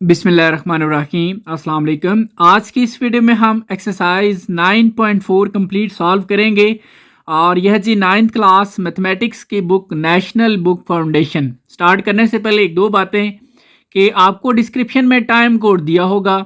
बिस्मिल्लाहिर्रहमानिर्रहीम अस्सलाम वालेकुम। आज की इस वीडियो में हम एक्सरसाइज 9.4 कंप्लीट सॉल्व करेंगे और यह जी 9th क्लास मैथमेटिक्स की book national book foundation. Start करने से पहले एक दो बातें कि आपको डिस्क्रिप्शन में टाइम कोड दिया होगा।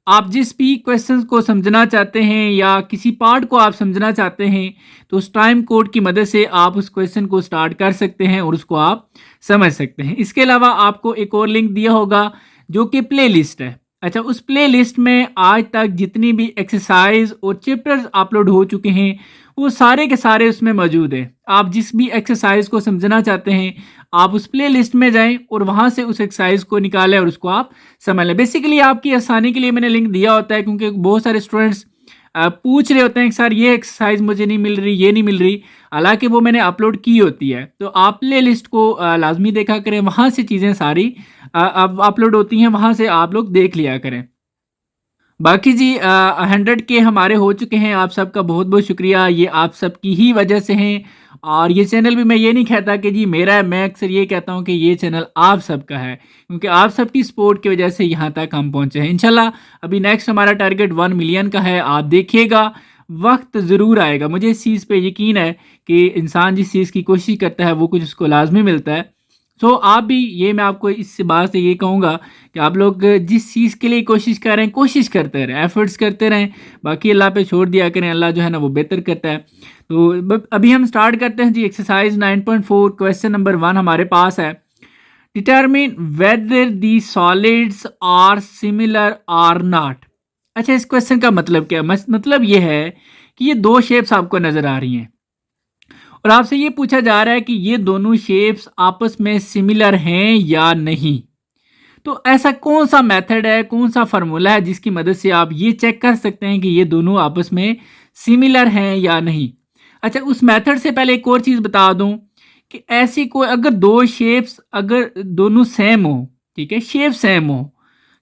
आप जिस भी क्वेश्चंस को समझना चाहते हैं या किसी पार्ट को आप समझना चाहते हैं तो उस टाइम कोड की मदद से आप उस क्वेश्चन को स्टार्ट कर सकते हैं और उसको आप समझ सकते हैं। इसके अलावा आपको एक और लिंक दिया होगा जो कि प्ले लिस्ट है। अच्छा, उस प्ले लिस्ट में आज तक जितनी भी एक्सरसाइज और चैप्टर्स अपलोड हो चुके हैं वो सारे के सारे उसमें मौजूद है। आप जिस भी एक्सरसाइज को समझना चाहते हैं आप उस प्ले लिस्ट में जाएं और वहां से उस एक्सरसाइज को निकालें और उसको आप समझ लें। बेसिकली आपकी आसानी के लिए मैंने लिंक दिया होता है क्योंकि बहुत सारे स्टूडेंट्स पूछ रहे होते हैं कि सर ये एक्सरसाइज मुझे नहीं मिल रही, ये नहीं मिल रही, हालांकि वो मैंने अपलोड की होती है। तो आप प्ले लिस्ट को लाजमी देखा करें, वहाँ से चीज़ें सारी अब अपलोड होती हैं, वहाँ से आप लोग देख लिया करें। बाकी जी 100 के हमारे हो चुके हैं। आप सबका बहुत बहुत शुक्रिया, ये आप सबकी ही वजह से हैं। और ये चैनल भी मैं ये नहीं कहता कि जी मेरा है, मैं अक्सर ये कहता हूँ कि ये चैनल आप सबका है क्योंकि आप सबकी सपोर्ट की वजह से यहाँ तक हम पहुँचे हैं। इंशाल्लाह अभी नेक्स्ट हमारा टारगेट 1 मिलियन का है। आप देखिएगा वक्त ज़रूर आएगा, मुझे इस चीज़ पे यकीन है कि इंसान जिस चीज़ की कोशिश करता है वो कुछ उसको लाजमी मिलता है। तो आप भी, ये मैं आपको इस बात से ये कहूँगा कि आप लोग जिस चीज़ के लिए कोशिश कर रहे हैं कोशिश करते रहें, एफर्ट्स करते रहें, बाकी अल्लाह पे छोड़ दिया करें। अल्लाह जो है ना वो बेहतर करता है। तो अभी हम स्टार्ट करते हैं जी एक्सरसाइज 9.4। क्वेश्चन नंबर 1 हमारे पास है, determine whether the solids are similar or not. अच्छा, इस क्वेश्चन का मतलब क्या है? मतलब ये है कि ये दो शेप्स आपको नज़र आ रही हैं और आपसे ये पूछा जा रहा है कि ये दोनों शेप्स आपस में सिमिलर हैं या नहीं। तो ऐसा कौन सा मेथड है, कौन सा फार्मूला है जिसकी मदद से आप ये चेक कर सकते हैं कि ये दोनों आपस में सिमिलर हैं या नहीं। अच्छा, उस मेथड से पहले एक और चीज़ बता दूं कि ऐसी कोई अगर दो शेप्स अगर दोनों सेम हो, ठीक है, शेप सेम हो,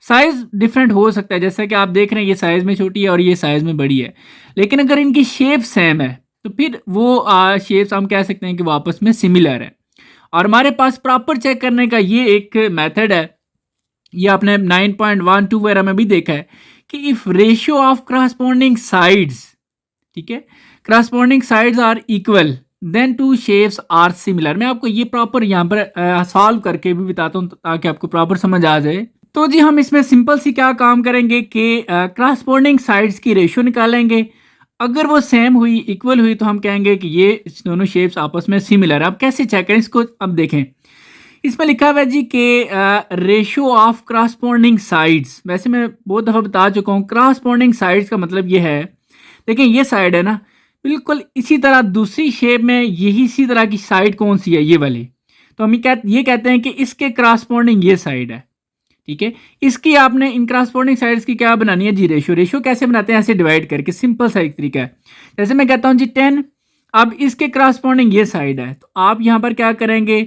साइज डिफरेंट हो सकता है, जैसा कि आप देख रहे हैं ये साइज में छोटी है और ये साइज में बड़ी है, लेकिन अगर इनकी शेप सेम है तो फिर वो शेप्स हम कह सकते हैं कि वो आपस में सिमिलर है। और हमारे पास प्रॉपर चेक करने का ये एक मेथड है, ये आपने 9.12 वगैरह में भी देखा है कि if ratio of corresponding sides, ठीक है, corresponding sides are equal then two shapes are similar. मैं आपको ये प्रॉपर यहाँ पर सॉल्व करके भी बताता हूँ ताकि आपको प्रॉपर समझ आ जाए। तो जी हम इसमें सिंपल सी क्या काम करेंगे कि करस्पॉन्डिंग साइड्स की रेशियो निकालेंगे। अगर वो सेम हुई, इक्वल हुई, तो हम कहेंगे कि ये दोनों शेप्स आपस में सिमिलर है। अब कैसे चेक करें इसको? अब देखें, इसमें लिखा हुआ है जी कि रेशियो ऑफ करस्पॉन्डिंग साइड्स। वैसे मैं बहुत दफ़ा बता चुका हूँ करस्पॉन्डिंग साइड्स का मतलब ये है, देखिए ये साइड है ना, बिल्कुल इसी तरह दूसरी शेप में यही इसी तरह की साइड कौन सी है? ये वाली। तो हम ये कहते हैं कि इसके करस्पॉन्डिंग ये साइड है, ठीक है। इसकी आपने इन करस्पॉन्डिंग साइड्स की क्या बनानी है जी? रेशियो। रेशियो कैसे बनाते हैं? ऐसे डिवाइड करके, सिंपल सा एक तरीका है। जैसे मैं कहता हूँ जी 10, अब इसके करस्पॉन्डिंग ये साइड है तो आप यहाँ पर क्या करेंगे?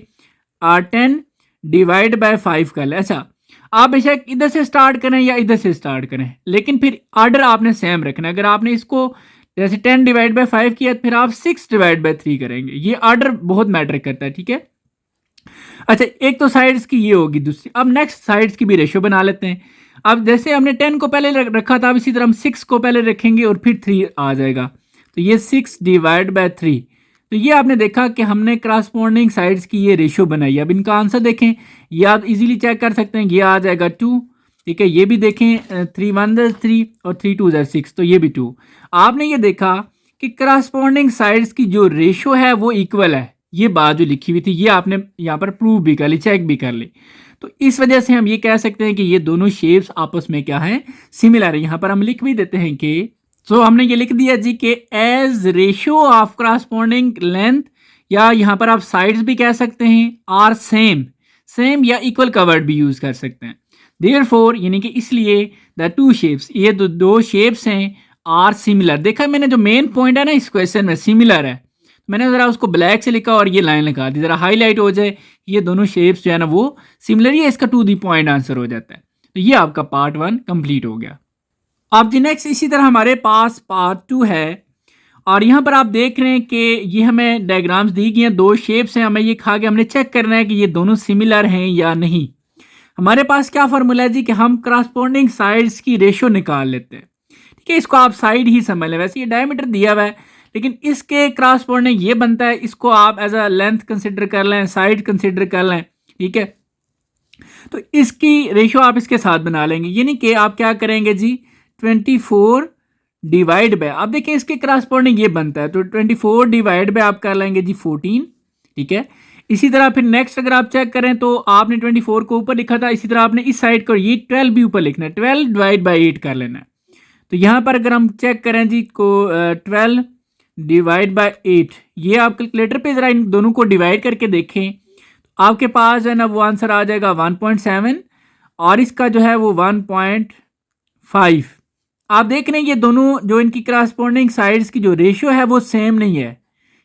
10 डिवाइड बाय 5 कर ले। अच्छा, आप बेशक इधर से स्टार्ट करें या इधर से स्टार्ट करें, लेकिन फिर ऑर्डर आपने सेम रखना है। अगर आपने इसको जैसे 10 डिवाइड बाय 5 किया तो फिर आप 6 डिवाइड बाय 3 करेंगे। ये ऑर्डर बहुत मैटर करता है, ठीक है। अच्छा, एक तो साइड्स की ये होगी दूसरी। अब नेक्स्ट साइड्स की भी रेशियो बना लेते हैं। अब जैसे हमने 10 को पहले रखा था, अब इसी तरह हम 6 को पहले रखेंगे और फिर 3 आ जाएगा, तो ये 6 डिवाइड बाय 3। तो ये आपने देखा कि हमने करस्पॉन्डिंग साइड्स की ये रेशियो बनाई। अब इनका आंसर देखें, ये आप इजीली चेक कर सकते हैं, ये आ जाएगा 2, ठीक है। ये भी देखें 3 1 3 और 3 2 6, तो ये भी 2। आपने ये देखा कि करस्पॉन्डिंग साइड्स की जो रेशियो है वो इक्वल है। ये बात जो लिखी हुई थी ये आपने यहाँ पर प्रूव भी कर ली, चेक भी कर ली। तो इस वजह से हम ये कह सकते हैं कि ये दोनों शेप्स आपस में क्या है? सिमिलर है। यहाँ पर हम लिख भी देते हैं कि हमने ये लिख दिया जी कि as ratio of corresponding length, या यहाँ पर आप साइड्स भी कह सकते हैं, आर सेम, सेम या इक्वल का वर्ड भी यूज कर सकते हैं। देयरफॉर यानी कि इसलिए द टू शेप्स, ये दो शेप्स हैं, आर सिमिलर। देखा मैंने जो मेन पॉइंट है ना इस क्वेश्चन में, सिमिलर है, मैंने ज़रा उसको ब्लैक से लिखा और ये लाइन लगा दी, ज़रा हाईलाइट हो जाए, ये दोनों शेप्स जो है ना वो सिमिलर ही है, इसका टू दी पॉइंट आंसर हो जाता है। तो ये आपका पार्ट 1 कंप्लीट हो गया। अब जी नेक्स्ट इसी तरह हमारे पास पार्ट 2 है और यहाँ पर आप देख रहे हैं कि ये हमें डायग्राम्स दी गई हैं, दो शेप्स हैं, हमें ये खा के हमने चेक करना है कि ये दोनों सिमिलर हैं या नहीं। हमारे पास क्या फार्मूला है जी कि हम करस्पॉन्डिंग साइड्स की रेशो निकाल लेते हैं। ठीक है, इसको आप साइड ही समझ लें। वैसे ये डायमीटर दिया हुआ है लेकिन इसके करस्पॉन्डिंग ये बनता है, इसको आप एज अ लेंथ कंसिडर कर लें, साइड कंसिडर कर लें। ठीक है, तो इसकी रेशो आप इसके साथ बना लेंगे, यानी कि आप क्या करेंगे जी 24 डिवाइड बाय, आप देखिए इसके करस्पॉन्डिंग ये बनता है, तो 24 डिवाइड बाय आप कर लेंगे जी 14। ठीक है, इसी तरह फिर नेक्स्ट अगर आप चेक करें तो आपने 24 को ऊपर लिखा था, इसी तरह आपने इस साइड को ये 12 भी ऊपर लिखना है, 12 डिवाइड बाई 8 कर लेना है। तो यहाँ पर अगर हम चेक करें जी को 12 डिवाइड बाई 8, ये आप कैलकुलेटर पे ज़रा इन दोनों को डिवाइड करके देखें, आपके पास है ना वो आंसर आ जाएगा 1.7 और इसका जो है वो 1.5। आप देख रहे हैं ये दोनों जो इनकी करस्पॉन्डिंग साइड्स की जो रेशियो है वो सेम नहीं है।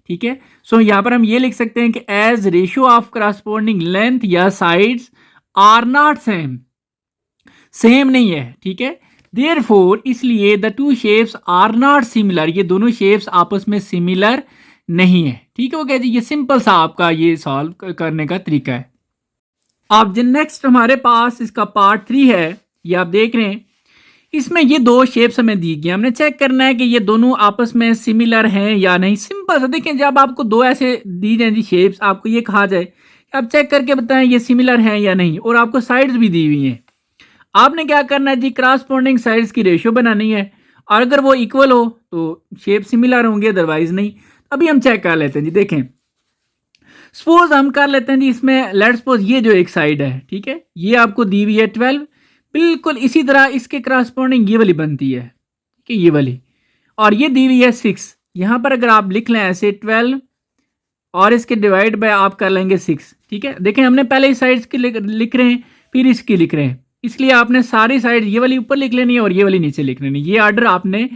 ठीक है, सो यहाँ पर हम ये लिख सकते हैं कि as ratio of corresponding length या sides are not same, same नहीं है। ठीक है, देयरफॉर इसलिए the two shapes are not similar, ये दोनों शेप्स आपस में सिमिलर नहीं है। ठीक है, ओके जी, ये सिंपल सा आपका ये सॉल्व करने का तरीका है। अब जो नेक्स्ट हमारे पास इसका पार्ट 3 है, ये आप देख रहे हैं, इसमें ये दो शेप्स हमें दी गई, हमने चेक करना है कि ये दोनों आपस में सिमिलर हैं या नहीं। सिंपल सा देखें, जब आपको दो ऐसे दी जाए जी शेप्स, आपको ये कहा जाए कि आप चेक करके बताएं ये सिमिलर हैं या नहीं, और आपको साइड्स भी दी हुई हैं, आपने क्या करना है जी करस्पॉन्डिंग साइड्स की रेशियो बनानी है, और अगर वो इक्वल हो तो शेप सिमिलर होंगे, अदरवाइज नहीं। अभी हम चेक कर लेते हैं जी, देखें सपोज हम कर लेते हैं जी इसमें, लेट्स सपोज ये जो एक साइड है, ठीक है, ये आपको दी हुई है 12, बिल्कुल इसी तरह इसके करस्पॉन्डिंग ये वाली बनती है कि ये वाली, और ये दी हुई है 6। यहाँ पर अगर आप लिख लें ऐसे 12 और इसके डिवाइड बाय आप कर लेंगे 6। ठीक है, देखें हमने पहले इस साइड की लिख रहे हैं फिर इसकी लिख रहे हैं, इसलिए आपने सारी साइड ये वाली ऊपर लिख लेनी है और ये वाली नीचे लिख लेनी है, ये आर्डर आपने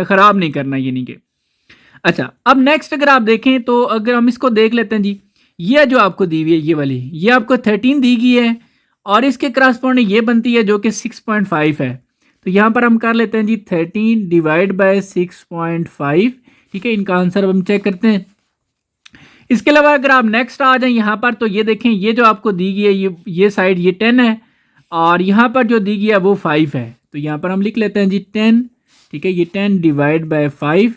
ख़राब नहीं करना ये नहीं के। अच्छा, अब नेक्स्ट अगर आप देखें तो अगर हम इसको देख लेते हैं जी, ये जो आपको दी हुई है ये वाली, ये आपको 13 दी गई है और इसके करस्पॉन्डिंग ये बनती है जो कि 6.5 है। तो यहाँ पर हम कर लेते हैं जी 13 डिवाइड बाय 6.5। ठीक है, इनका आंसर हम चेक करते हैं। इसके अलावा अगर आप नेक्स्ट आ जाएं यहाँ पर, तो ये देखें ये जो आपको दी गई है ये साइड ये 10 है और यहाँ पर जो दी गई है वो 5 है। तो यहाँ पर हम लिख लेते हैं जी 10। ठीक है, ये 10 डिवाइड बाय 5।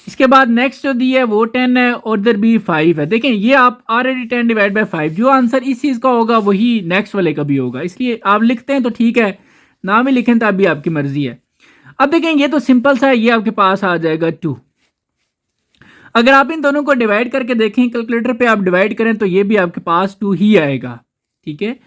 इसके बाद नेक्स्ट जो दी है वो 10 है और इधर भी 5 है। देखें ये आप ऑलरेडी 10 डिवाइड बाय 5, जो आंसर इस चीज़ का होगा वही नेक्स्ट वाले का भी होगा, इसलिए आप लिखते हैं तो ठीक है, ना भी लिखें तो अभी आपकी मर्जी है। अब देखें ये तो सिंपल सा है, ये आपके पास आ जाएगा 2। अगर आप इन दोनों को डिवाइड करके देखें कैलकुलेटर पे आप डिवाइड करें तो ये भी आपके पास 2 ही आएगा। ठीक है,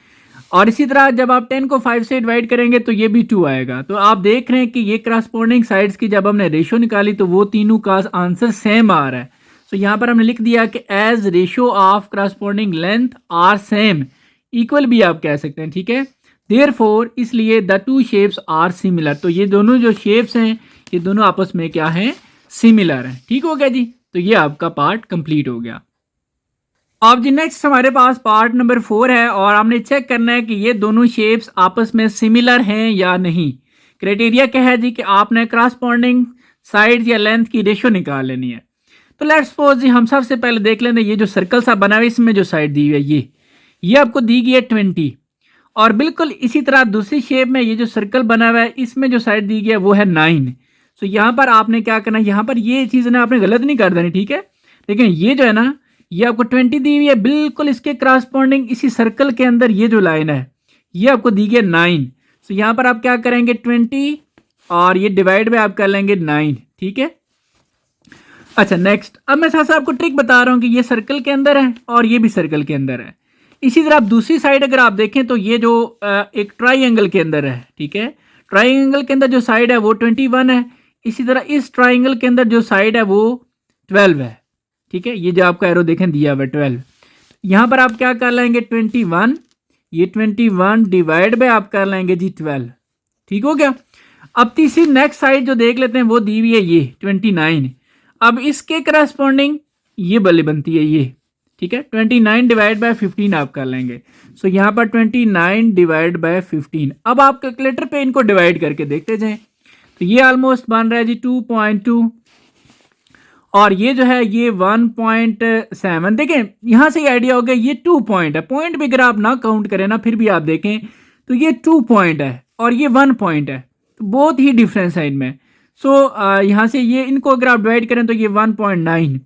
और इसी तरह जब आप 10 को 5 से डिवाइड करेंगे तो ये भी 2 आएगा। तो आप देख रहे हैं कि ये करस्पॉन्डिंग साइड्स की जब हमने रेशियो निकाली तो वो तीनों का आंसर सेम आ रहा है। तो यहाँ पर हमने लिख दिया कि as ratio of corresponding length are same, equal भी आप कह सकते हैं। ठीक है, देयरफॉर इसलिए the two shapes are similar, तो ये दोनों जो शेप्स हैं ये दोनों आपस में क्या हैं, सिमिलर हैं। ठीक हो गया जी, तो ये आपका पार्ट कंप्लीट हो गया। अब जी नेक्स्ट हमारे पास पार्ट नंबर 4 है और हमने चेक करना है कि ये दोनों शेप्स आपस में सिमिलर हैं या नहीं। क्राइटेरिया क्या है जी कि आपने करस्पॉन्डिंग साइड्स या लेंथ की रेशियो निकाल लेनी है। तो लेट्स सपोज जी हम सबसे पहले देख लेते हैं ये जो सर्कल सा बना हुआ है इसमें जो साइड दी हुई है ये आपको दी गई है 20, और बिल्कुल इसी तरह दूसरी शेप में ये जो सर्कल बना हुआ है इसमें जो साइड दी गई है वो है 9। तो यहाँ पर आपने क्या करना है, यहाँ पर ये चीज़ ना आपने गलत नहीं कर देनी। ठीक है, लेकिन ये जो है ना ये आपको 20 दी हुई है, बिल्कुल इसके करस्पॉन्डिंग इसी सर्कल के अंदर ये जो लाइन है ये आपको दी गई है 9। तो यहाँ पर आप क्या करेंगे 20 और ये डिवाइड में आप कर लेंगे 9। ठीक है, अच्छा नेक्स्ट, अब मैं साथ आपको ट्रिक बता रहा हूँ कि ये सर्कल के अंदर है और ये भी सर्कल के अंदर है। इसी तरह आप दूसरी साइड अगर आप देखें तो ये जो एक ट्राइंगल के अंदर है। ठीक है, ट्राइंगल के अंदर जो साइड है वो 21 है, इसी तरह इस ट्राइंगल के अंदर जो साइड है वो 12 है। ठीक है, ये जो आपका एरो देखें दिया हुआ है 12, यहाँ पर आप क्या कर लेंगे 21, ये 21 डिवाइड बाय आप कर लेंगे जी 12। ठीक हो गया। अब तीसरी नेक्स्ट साइड जो देख लेते हैं वो दी हुई है ये 29, अब इसके करस्पॉन्डिंग ये बल्ले बनती है ये। ठीक है, 29 डिवाइड बाय 15 आप कर लेंगे। सो यहाँ पर 29 डिवाइड बाय 15, अब आप कैलकुलेटर पे इनको डिवाइड करके देखते जाएं तो ये ऑलमोस्ट बन रहा है जी 2.2, और ये जो है ये 1.7, देखें यहाँ से आइडिया हो गया ये 2 पॉइंट है, पॉइंट भी अगर आप ना काउंट करें ना फिर भी आप देखें तो ये 2 पॉइंट है और ये 1 पॉइंट है, तो बहुत ही डिफरेंस है इनमें। सो यहाँ से ये इनको अगर आप डिवाइड करें तो ये 1.9।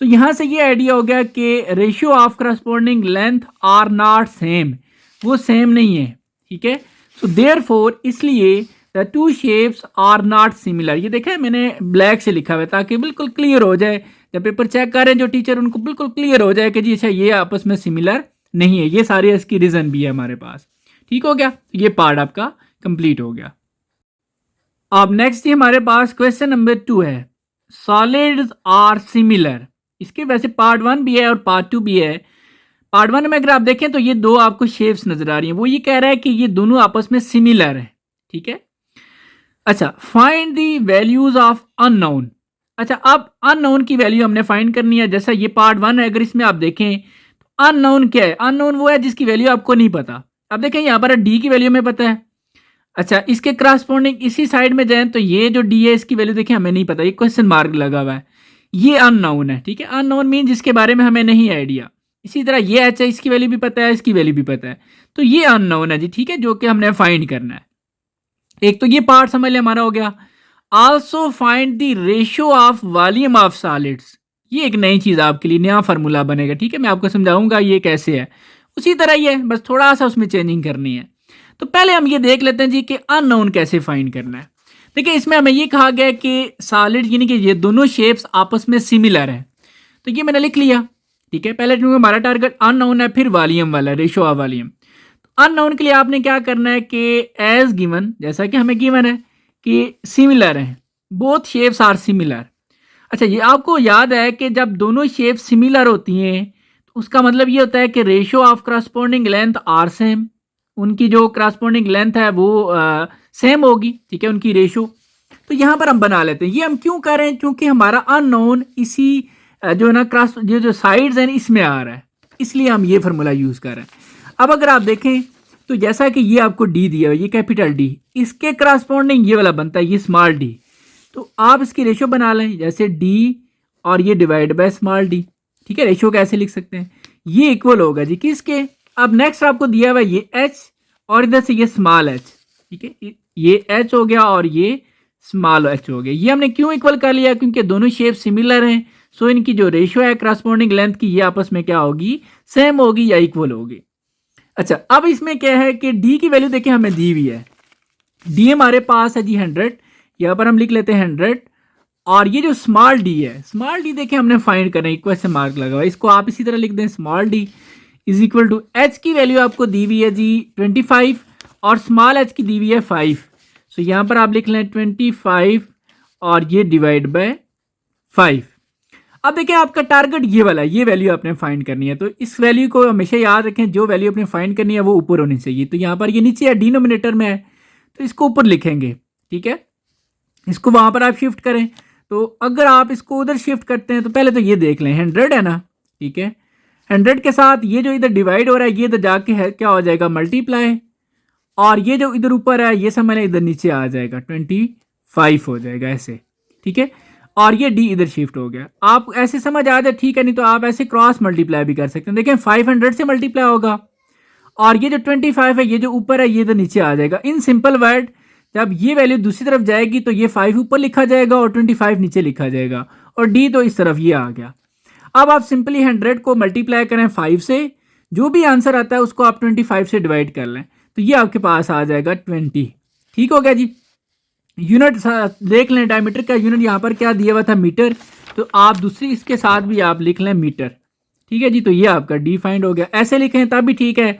सो यहाँ से ये आइडिया हो गया कि ratio of corresponding length are not same, वो सेम नहीं है, ठीक है। सो देयरफॉर इसलिए the two shapes are not similar, ये देखा है मैंने ब्लैक से लिखा हुआ है ताकि बिल्कुल क्लियर हो जाए, जब पेपर चेक कर रहे हैं जो टीचर उनको बिल्कुल क्लियर हो जाए कि जी अच्छा ये आपस में सिमिलर नहीं है। ये सारे इसकी रीज़न भी है हमारे पास, ठीक हो गया, ये पार्ट आपका कंप्लीट हो गया। अब नेक्स्ट ही हमारे पास क्वेश्चन नंबर 2 है, सॉलिड्स आर सिमिलर। इसके वैसे पार्ट 1 भी है और पार्ट 2 भी है। पार्ट 1 में अगर आप देखें तो ये दो आपको शेप्स नजर आ रही हैं, वो ये कह रहा है कि ये दोनों आपस में सिमिलर है, ठीक है। अच्छा, find the values of unknown. अच्छा, अब अननोन की वैल्यू हमने फाइंड करनी है। जैसा ये पार्ट 1 है, अगर इसमें आप देखें तो अननोन क्या है, अननोन वो है जिसकी वैल्यू आपको नहीं पता। अब देखें यहाँ पर डी की वैल्यू हमें पता है। अच्छा, इसके करस्पॉन्डिंग इसी साइड में जाएं तो ये जो डी है इसकी वैल्यू देखें हमें नहीं पता, ये क्वेश्चन मार्क लगा हुआ है, ये अननोन है, ठीक है। अननोन मीन जिसके बारे में हमें नहीं आइडिया। इसी तरह ये एच है, इसकी वैल्यू भी पता है, इसकी वैल्यू भी पता है, तो ये अननोन है जी, ठीक है, जो कि हमने फाइंड करना है। एक तो ये पार्ट समझ ले हमारा हो गया। Also find the ratio of volume of solids, ये एक नई चीज़ आपके लिए, नया फार्मूला बनेगा, ठीक है, मैं आपको समझाऊंगा ये कैसे है। उसी तरह ही है, बस थोड़ा सा उसमें चेंजिंग करनी है। तो पहले हम ये देख लेते हैं जी कि अननोन कैसे फाइंड करना है। देखिए इसमें हमें ये कहा गया कि सॉलिड यानी कि ये दोनों शेप्स आपस में सिमिलर हैं, तो ये मैंने लिख लिया, ठीक है। पहले क्योंकि हमारा टारगेट अननोन है, फिर वॉल्यूम वाला, रेशियो ऑफ वॉल्यूम। अननोन के लिए आपने क्या करना है कि एज गिवन, जैसा कि हमें गिवन है कि सिमिलर हैं, बोथ शेप्स आर सिमिलर। अच्छा, ये आपको याद है कि जब दोनों शेप्स सिमिलर होती हैं तो उसका मतलब ये होता है कि ratio of corresponding length are same, उनकी जो करस्पॉन्डिंग लेंथ है वो सेम होगी, ठीक है, उनकी रेशियो। तो यहाँ पर हम बना लेते हैं। ये हम क्यों कर रहे हैं, क्योंकि हमारा अननोन इसी जो है ना क्रॉस जो साइड्स हैं इसमें आ रहा है, इसलिए हम ये फार्मूला यूज़ कर रहे हैं। अब अगर आप देखें तो जैसा कि ये आपको डी दिया है, ये कैपिटल डी, इसके करस्पॉन्डिंग ये वाला बनता है ये स्मॉल डी, तो आप इसकी रेशियो बना लें, जैसे डी और ये डिवाइड बाय स्मॉल डी, ठीक है। रेशियो कैसे लिख सकते हैं, ये इक्वल होगा जी किसके। अब नेक्स्ट आपको दिया हुआ ये एच और इधर से ये स्मॉल एच, ठीक है, ये एच हो गया और ये स्मॉल एच हो गया। ये हमने क्यों इक्वल कर लिया, क्योंकि दोनों शेप सिमिलर हैं, सो इनकी जो रेशियो है करस्पॉन्डिंग लेंथ की ये आपस में क्या होगी, सेम होगी या इक्वल होगी। अच्छा, अब इसमें क्या है कि डी की वैल्यू देखिए हमें दी हुई है, डी हमारे पास है जी 100, यहाँ पर हम लिख लेते हैं 100, और ये जो स्मॉल डी है, स्मॉल डी देखिए हमने फाइंड करना है, क्वेश्चन मार्क लगा हुआ है, इसको आप इसी तरह लिख दें, small d is equal to h की वैल्यू आपको दी हुई है जी 25 और स्मॉल एच की दी हुई है 5। सो यहाँ पर आप लिख लें 25 और ये डिवाइड बाय 5। अब देखिए आपका टारगेट ये वाला, ये वैल्यू आपने फाइंड करनी है, तो इस वैल्यू को हमेशा याद रखें, जो वैल्यू आपने फाइंड करनी है वो ऊपर होनी चाहिए। तो यहाँ पर ये नीचे है, डिनोमिनेटर में है, तो इसको ऊपर लिखेंगे, ठीक है। इसको वहाँ पर आप शिफ्ट करें, तो अगर आप इसको उधर शिफ्ट करते हैं तो पहले तो ये देख लें 100 है ना, ठीक है, 100 के साथ ये जो इधर डिवाइड हो रहा है ये इधर जाके है क्या हो जाएगा, मल्टीप्लाई, और ये जो इधर ऊपर है ये समझ लें इधर नीचे आ जाएगा, 25 हो जाएगा ऐसे, ठीक है, और ये डी इधर शिफ्ट हो गया। आप ऐसे समझ आ जाए ठीक है, नहीं तो आप ऐसे क्रॉस मल्टीप्लाई भी कर सकते हैं। देखें 500 से मल्टीप्लाई होगा और ये जो 25 है ये जो ऊपर है ये इधर नीचे आ जाएगा। इन सिंपल वर्ड, जब ये वैल्यू दूसरी तरफ जाएगी तो ये 5 ऊपर लिखा जाएगा और 25 नीचे लिखा जाएगा, और डी तो इस तरफ ये आ गया। अब आप सिंपली 100 को मल्टीप्लाई करें 5 से, जो भी आंसर आता है उसको आप 25 से डिवाइड कर लें, तो ये आपके पास आ जाएगा 20, ठीक हो गया जी। यूनिट देख लें, डायमीटर का यूनिट यहाँ पर क्या दिया हुआ था, मीटर, तो आप दूसरी इसके साथ भी आप लिख लें मीटर, ठीक है जी। तो ये आपका डी फाइंड हो गया, ऐसे लिखें तब भी ठीक है,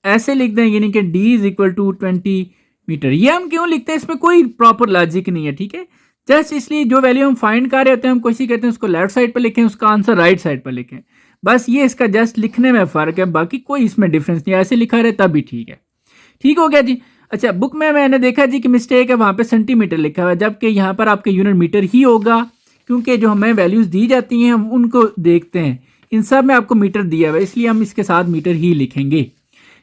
ऐसे लिख दें, यानी कि d is equal to 20 metre. ये हम क्यों लिखते हैं, इसमें कोई प्रॉपर लॉजिक नहीं है, ठीक है, जस्ट इसलिए जो वैल्यू हम फाइंड कर रहे होते हैं हम कोशिश करते हैं उसको लेफ्ट साइड पर लिखें, उसका आंसर राइट साइड पर लिखें, बस ये इसका जस्ट लिखने में फ़र्क है, बाकी कोई इसमें डिफरेंस नहीं है, ऐसे लिखा रहे तब भी ठीक है, ठीक हो गया जी। अच्छा, बुक में मैंने देखा जी कि मिस्टेक है, वहाँ पे सेंटीमीटर लिखा हुआ है, जबकि यहाँ पर आपके यूनिट मीटर ही होगा, क्योंकि जो हमें वैल्यूज़ दी जाती हैं हम उनको देखते हैं, इन सब में आपको मीटर दिया हुआ है, इसलिए हम इसके साथ मीटर ही लिखेंगे,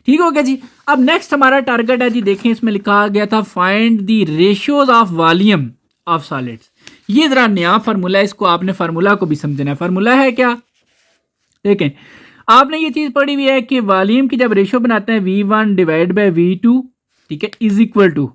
ठीक हो गया जी। अब नेक्स्ट हमारा टारगेट है जी, देखें इसमें लिखा गया था find the ratios of volume of solids, ये ज़रा नया फार्मूला है, इसको आपने फार्मूला को भी समझना है। फार्मूला है क्या, देखें आपने ये चीज़ पढ़ी हुई है कि वॉल्यूम की जब रेशो बनाते हैं V1 डिवाइड बाई V2, ठीक है, इज इक्वल टू,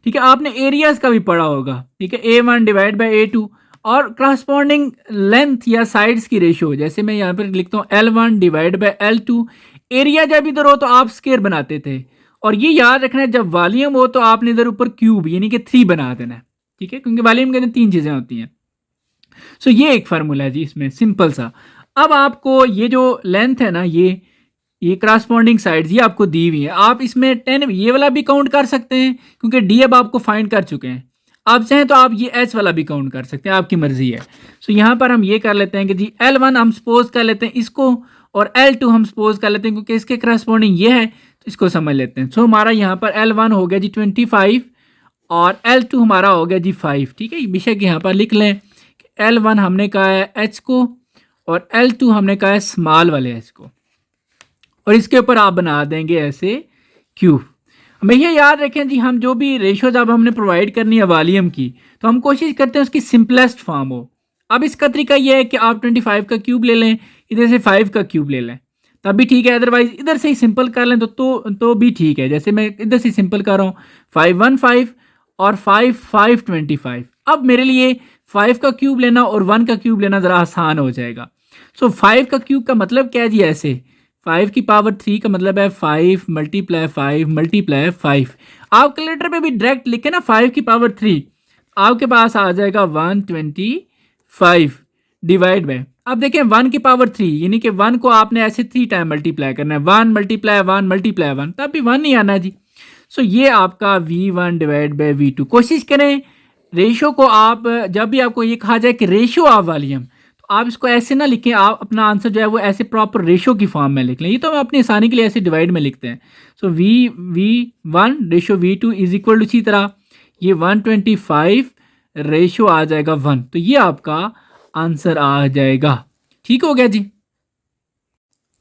ठीक है, आपने एरियाज का भी पढ़ा होगा, ठीक है, A1 डिवाइड बाई A2 और करस्पॉन्डिंग लेंथ या साइड्स की रेशो, जैसे मैं यहाँ पर लिखता हूँ L1 divide by L2। Area जब इधर हो तो आप स्केयर बनाते थे, और ये याद रखना है जब वॉल्यूम हो तो आपने इधर ऊपर क्यूब यानी कि 3 बना देना है, ठीक है, क्योंकि वॉल्यूम के अंदर 3 चीज़ें होती हैं। सो ये एक फार्मूला है जी इसमें, सिंपल सा। अब आपको ये जो लेंथ है ना, ये करस्पॉन्डिंग साइड्स ये आपको दी हुई है, आप इसमें 10 ये वाला भी काउंट कर सकते हैं क्योंकि डी अब आपको फाइंड कर चुके हैं। आप चाहें तो आप ये एच वाला भी काउंट कर सकते हैं, आपकी मर्जी है। सो यहाँ पर हम ये कर लेते हैं कि जी L1 हम सपोज कर लेते हैं इसको, और L2 हम सपोज कर लेते हैं क्योंकि इसके करस्पॉन्डिंग ये है, तो इसको समझ लेते हैं। सो हमारा यहाँ पर L1 हो गया जी 25 और L2 हमारा हो गया जी 5, ठीक है। बेशक यहाँ पर लिख लें L1 हमने कहा है एच को और L2 हमने कहा है स्मॉल वाले एच को, और इसके ऊपर आप बना देंगे ऐसे क्यूब। हमें ये याद रखें जी, हम जो भी रेशो जब हमने प्रोवाइड करनी है वॉल्यूम की, तो हम कोशिश करते हैं उसकी सिंपलेस्ट फॉर्म हो। अब इसका तरीका ये है कि आप 25 का क्यूब ले लें, इधर से 5 का क्यूब ले लें, तब भी ठीक है, अदरवाइज इधर से ही सिंपल कर लें तो भी ठीक है। जैसे मैं इधर से सिंपल कर रहा हूँ, 5 1 5 और 5 5 25। अब मेरे लिए 5 का क्यूब लेना और 1 का क्यूब लेना ज़रा आसान हो जाएगा। सो 5 का क्यूब का मतलब क्या है जी, ऐसे 5 की पावर 3 का मतलब है 5 मल्टीप्लाई 5 मल्टीप्लाई 5। आप कैलकुलेटर पे भी डायरेक्ट लिखे ना 5 की पावर 3, आपके पास आ जाएगा 125 डिवाइड बाय, अब देखें 1 की पावर 3 यानी कि 1 को आपने ऐसे 3 टाइम मल्टीप्लाई करना है, 1 मल्टीप्लाई 1 मल्टीप्लाई 1, तब भी 1 नहीं आना जी। सो ये आपका V1 डिवाइड बाई V2। कोशिश करें रेशो को, आप जब भी आपको ये कहा जाए कि रेशो ऑफ वॉल्यूम, तो आप इसको ऐसे ना लिखें, आप अपना आंसर जो है वो ऐसे प्रॉपर रेशो की फॉर्म में लिख लें। ये तो हम अपनी आसानी के लिए ऐसे डिवाइड में लिखते हैं। So V1 ratio V2 is equal to, इसी तरह ये 125 रेशो आ जाएगा 1, तो ये आपका आंसर आ जाएगा। ठीक हो गया जी।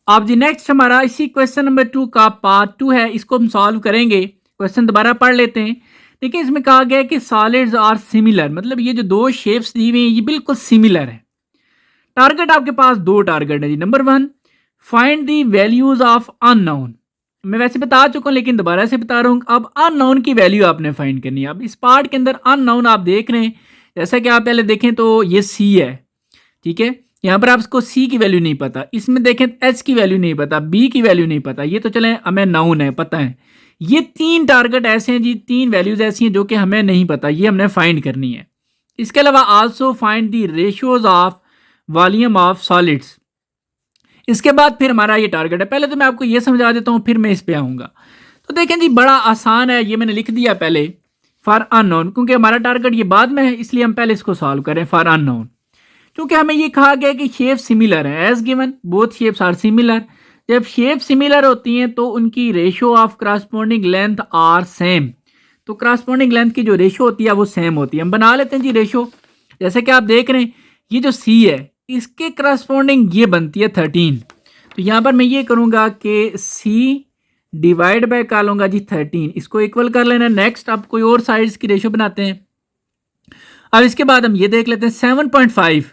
अब जी नेक्स्ट हमारा इसी क्वेश्चन नंबर 2 का पार्ट 2 है, इसको हम सॉल्व करेंगे। क्वेश्चन दोबारा पढ़ लेते हैं। देखिए इसमें कहा गया है कि सॉलिड्स आर सिमिलर, मतलब ये जो दो शेप्स दी हुई हैं ये बिल्कुल सिमिलर है। टारगेट आपके पास दो टारगेट है जी। Number 1, find the values of unknown. मैं वैसे बता चुका हूँ लेकिन दोबारा से बता रहा हूँ, अब अननोन की वैल्यू आपने फाइंड करनी है। अब इस पार्ट के अंदर अननोन आप देख रहे हैं, जैसा कि आप पहले देखें तो ये सी है, ठीक है, यहाँ पर आपको सी की वैल्यू नहीं पता, इसमें देखें एच की वैल्यू नहीं पता, बी की वैल्यू नहीं पता, ये तो चले हमें नाउन है पता है। ये 3 टारगेट ऐसे हैं जी, 3 वैल्यूज ऐसी हैं जो कि हमें नहीं पता, ये हमने फाइंड करनी है। इसके अलावा also find the ratios of volume of solids. इसके बाद फिर हमारा ये टारगेट है। पहले तो मैं आपको ये समझा देता हूँ फिर मैं इस पे आऊँगा। तो देखें जी बड़ा आसान है, ये मैंने लिख दिया पहले फॉर अननोन, क्योंकि हमारा टारगेट ये बाद में है इसलिए हम पहले इसको सॉल्व करें फॉर अननोन। क्योंकि हमें ये कहा गया कि शेप सिमिलर है, as given both shapes are similar. जब शेप सिमिलर होती हैं तो उनकी ratio of corresponding length are same, तो करस्पॉन्डिंग लेंथ की जो रेशो होती है वो सेम होती है। हम बना लेते हैं जी रेशो। जैसे कि आप देख रहे हैं ये जो सी है इसके करस्पॉन्डिंग ये बनती है 13, तो यहाँ पर मैं ये करूँगा कि सी डिवाइड बाय कर लूँगा जी 13, इसको इक्वल कर लेना। नेक्स्ट अब कोई और साइड्स की रेशो बनाते हैं। अब इसके बाद हम ये देख लेते हैं 7.5।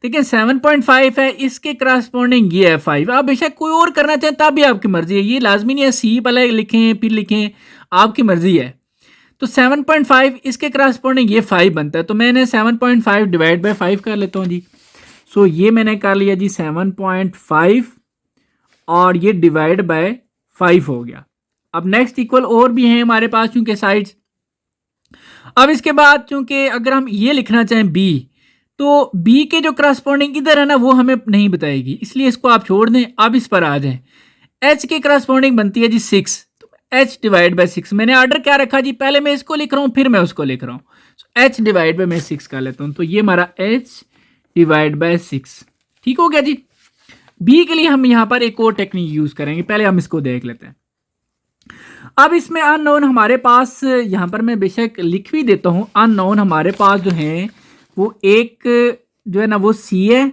देखिए 7.5 है, इसके करस्पॉन्डिंग ये है 5। आप बेशक कोई और करना चाहें तब भी आपकी मर्जी है, ये लाजमी नहीं है सी पहले लिखें फिर लिखें, आपकी मर्जी है। तो 7.5 इसके करस्पॉन्डिंग ये 5 बनता है, तो मैंने 7.5 डिवाइड बाय 5 कर लेता हूँ जी। सो ये मैंने कर लिया जी 7.5 और ये डिवाइड बाय 5 हो गया। अब नेक्स्ट इक्वल और भी हैं हमारे पास चूंकि साइड्स। अब इसके बाद चूंकि अगर हम ये लिखना चाहें बी, तो बी के जो करस्पॉन्डिंग इधर है ना वो हमें नहीं बताएगी, इसलिए इसको आप छोड़ दें। अब इस पर आ जाएं, एच के करस्पॉन्डिंग बनती है जी 6, तो एच डिवाइड बाय 6। मैंने ऑर्डर क्या रखा जी, पहले मैं इसको लिख रहा हूँ फिर मैं उसको लिख रहा हूँ। एच डिवाइड बाय मैं 6 कर लेता हूँ, तो ये हमारा एच डिवाइड बाय 6 ठीक हो गया जी। बी के लिए हम यहाँ पर एक और टेक्निक यूज करेंगे, पहले हम इसको देख लेते हैं। अब इसमें अननोन हमारे पास यहाँ पर मैं बेशक लिख भी देता हूँ, अननोन हमारे पास जो है वो एक जो है ना वो सी है,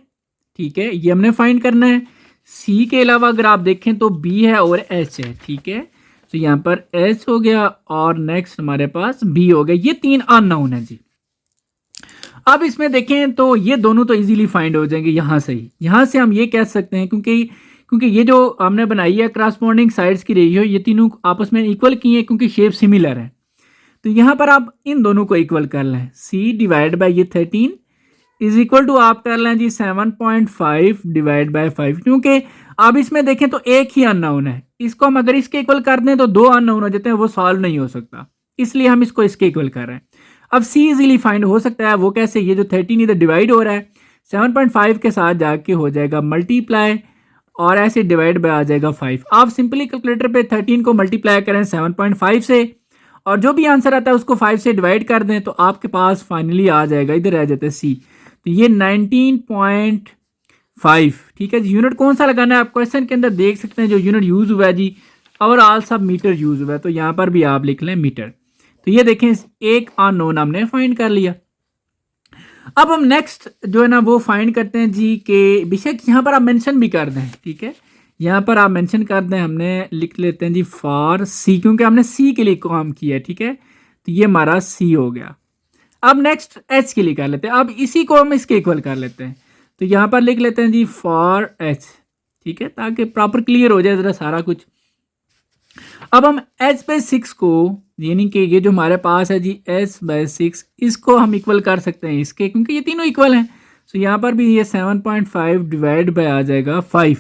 ठीक है, ये हमने फाइंड करना है। सी के अलावा अगर आप देखें तो बी है और एच है, ठीक है, तो यहाँ पर एच हो गया और नेक्स्ट हमारे पास बी हो गया। ये 3 अननोन है जी। अब इसमें देखें तो ये दोनों तो इजीली फाइंड हो जाएंगे यहाँ से ही। यहाँ से हम ये कह सकते हैं क्योंकि ये जो हमने बनाई है करस्पॉन्डिंग साइड्स की रेशियो, ये तीनों आपस में इक्वल की है क्योंकि शेप सिमिलर है। तो यहाँ पर आप इन दोनों को इक्वल कर लें, c डिवाइड बाई ये 13 इज इक्वल टू आप कर लें जी 7.5 डिवाइड बाई 5, क्योंकि अब इसमें देखें तो एक ही अननोन है, इसको हम अगर इसके इक्वल कर दें तो दो अननोन हो जाते हैं, वो सॉल्व नहीं हो सकता, इसलिए हम इसको इसके इक्वल कर रहे हैं। अब c इजीली फाइंड हो सकता है, वो कैसे, ये जो 13 इधर डिवाइड हो रहा है 7.5 के साथ जाके हो जाएगा मल्टीप्लाई और ऐसे डिवाइड बाय आ जाएगा 5। आप सिंपली कैलकुलेटर पे 13 को मल्टीप्लाई करें 7.5 से और जो भी आंसर आता है उसको 5 से डिवाइड कर दें तो आपके पास फाइनली आ जाएगा, इधर आ जाता है c, तो ये 19.5। ठीक है जी, यूनिट कौन सा लगाना है आप क्वेश्चन के अंदर देख सकते हैं, जो यूनिट यूज हुआ है जी ओवरऑल सब मीटर यूज हुआ है, तो यहाँ पर भी आप लिख लें मीटर। तो ये देखें एक अननोन हमने फाइंड कर लिया। अब हम नेक्स्ट जो है ना वो फाइंड करते हैं जी के बेशक यहाँ पर आप मेंशन भी कर दें, ठीक है, यहाँ पर आप मेंशन कर दें, हमने लिख लेते हैं जी फॉर सी, क्योंकि हमने सी के लिए काम किया है, ठीक है, तो ये हमारा सी हो गया। अब नेक्स्ट एच के लिए कर लेते हैं, अब इसी को हम इसके इक्वल कर लेते हैं, तो यहाँ पर लिख लेते हैं जी फॉर एच, ठीक है, ताकि प्रॉपर क्लियर हो जाए ज़रा सारा कुछ। अब हम एच बाई 6 को, यानी कि ये जो हमारे पास है जी एच बाई 6, इसको हम इक्वल कर सकते हैं इसके, क्योंकि ये तीनों इक्वल हैं। तो यहाँ पर भी ये 7.5 डिवाइड बाय आ जाएगा 5,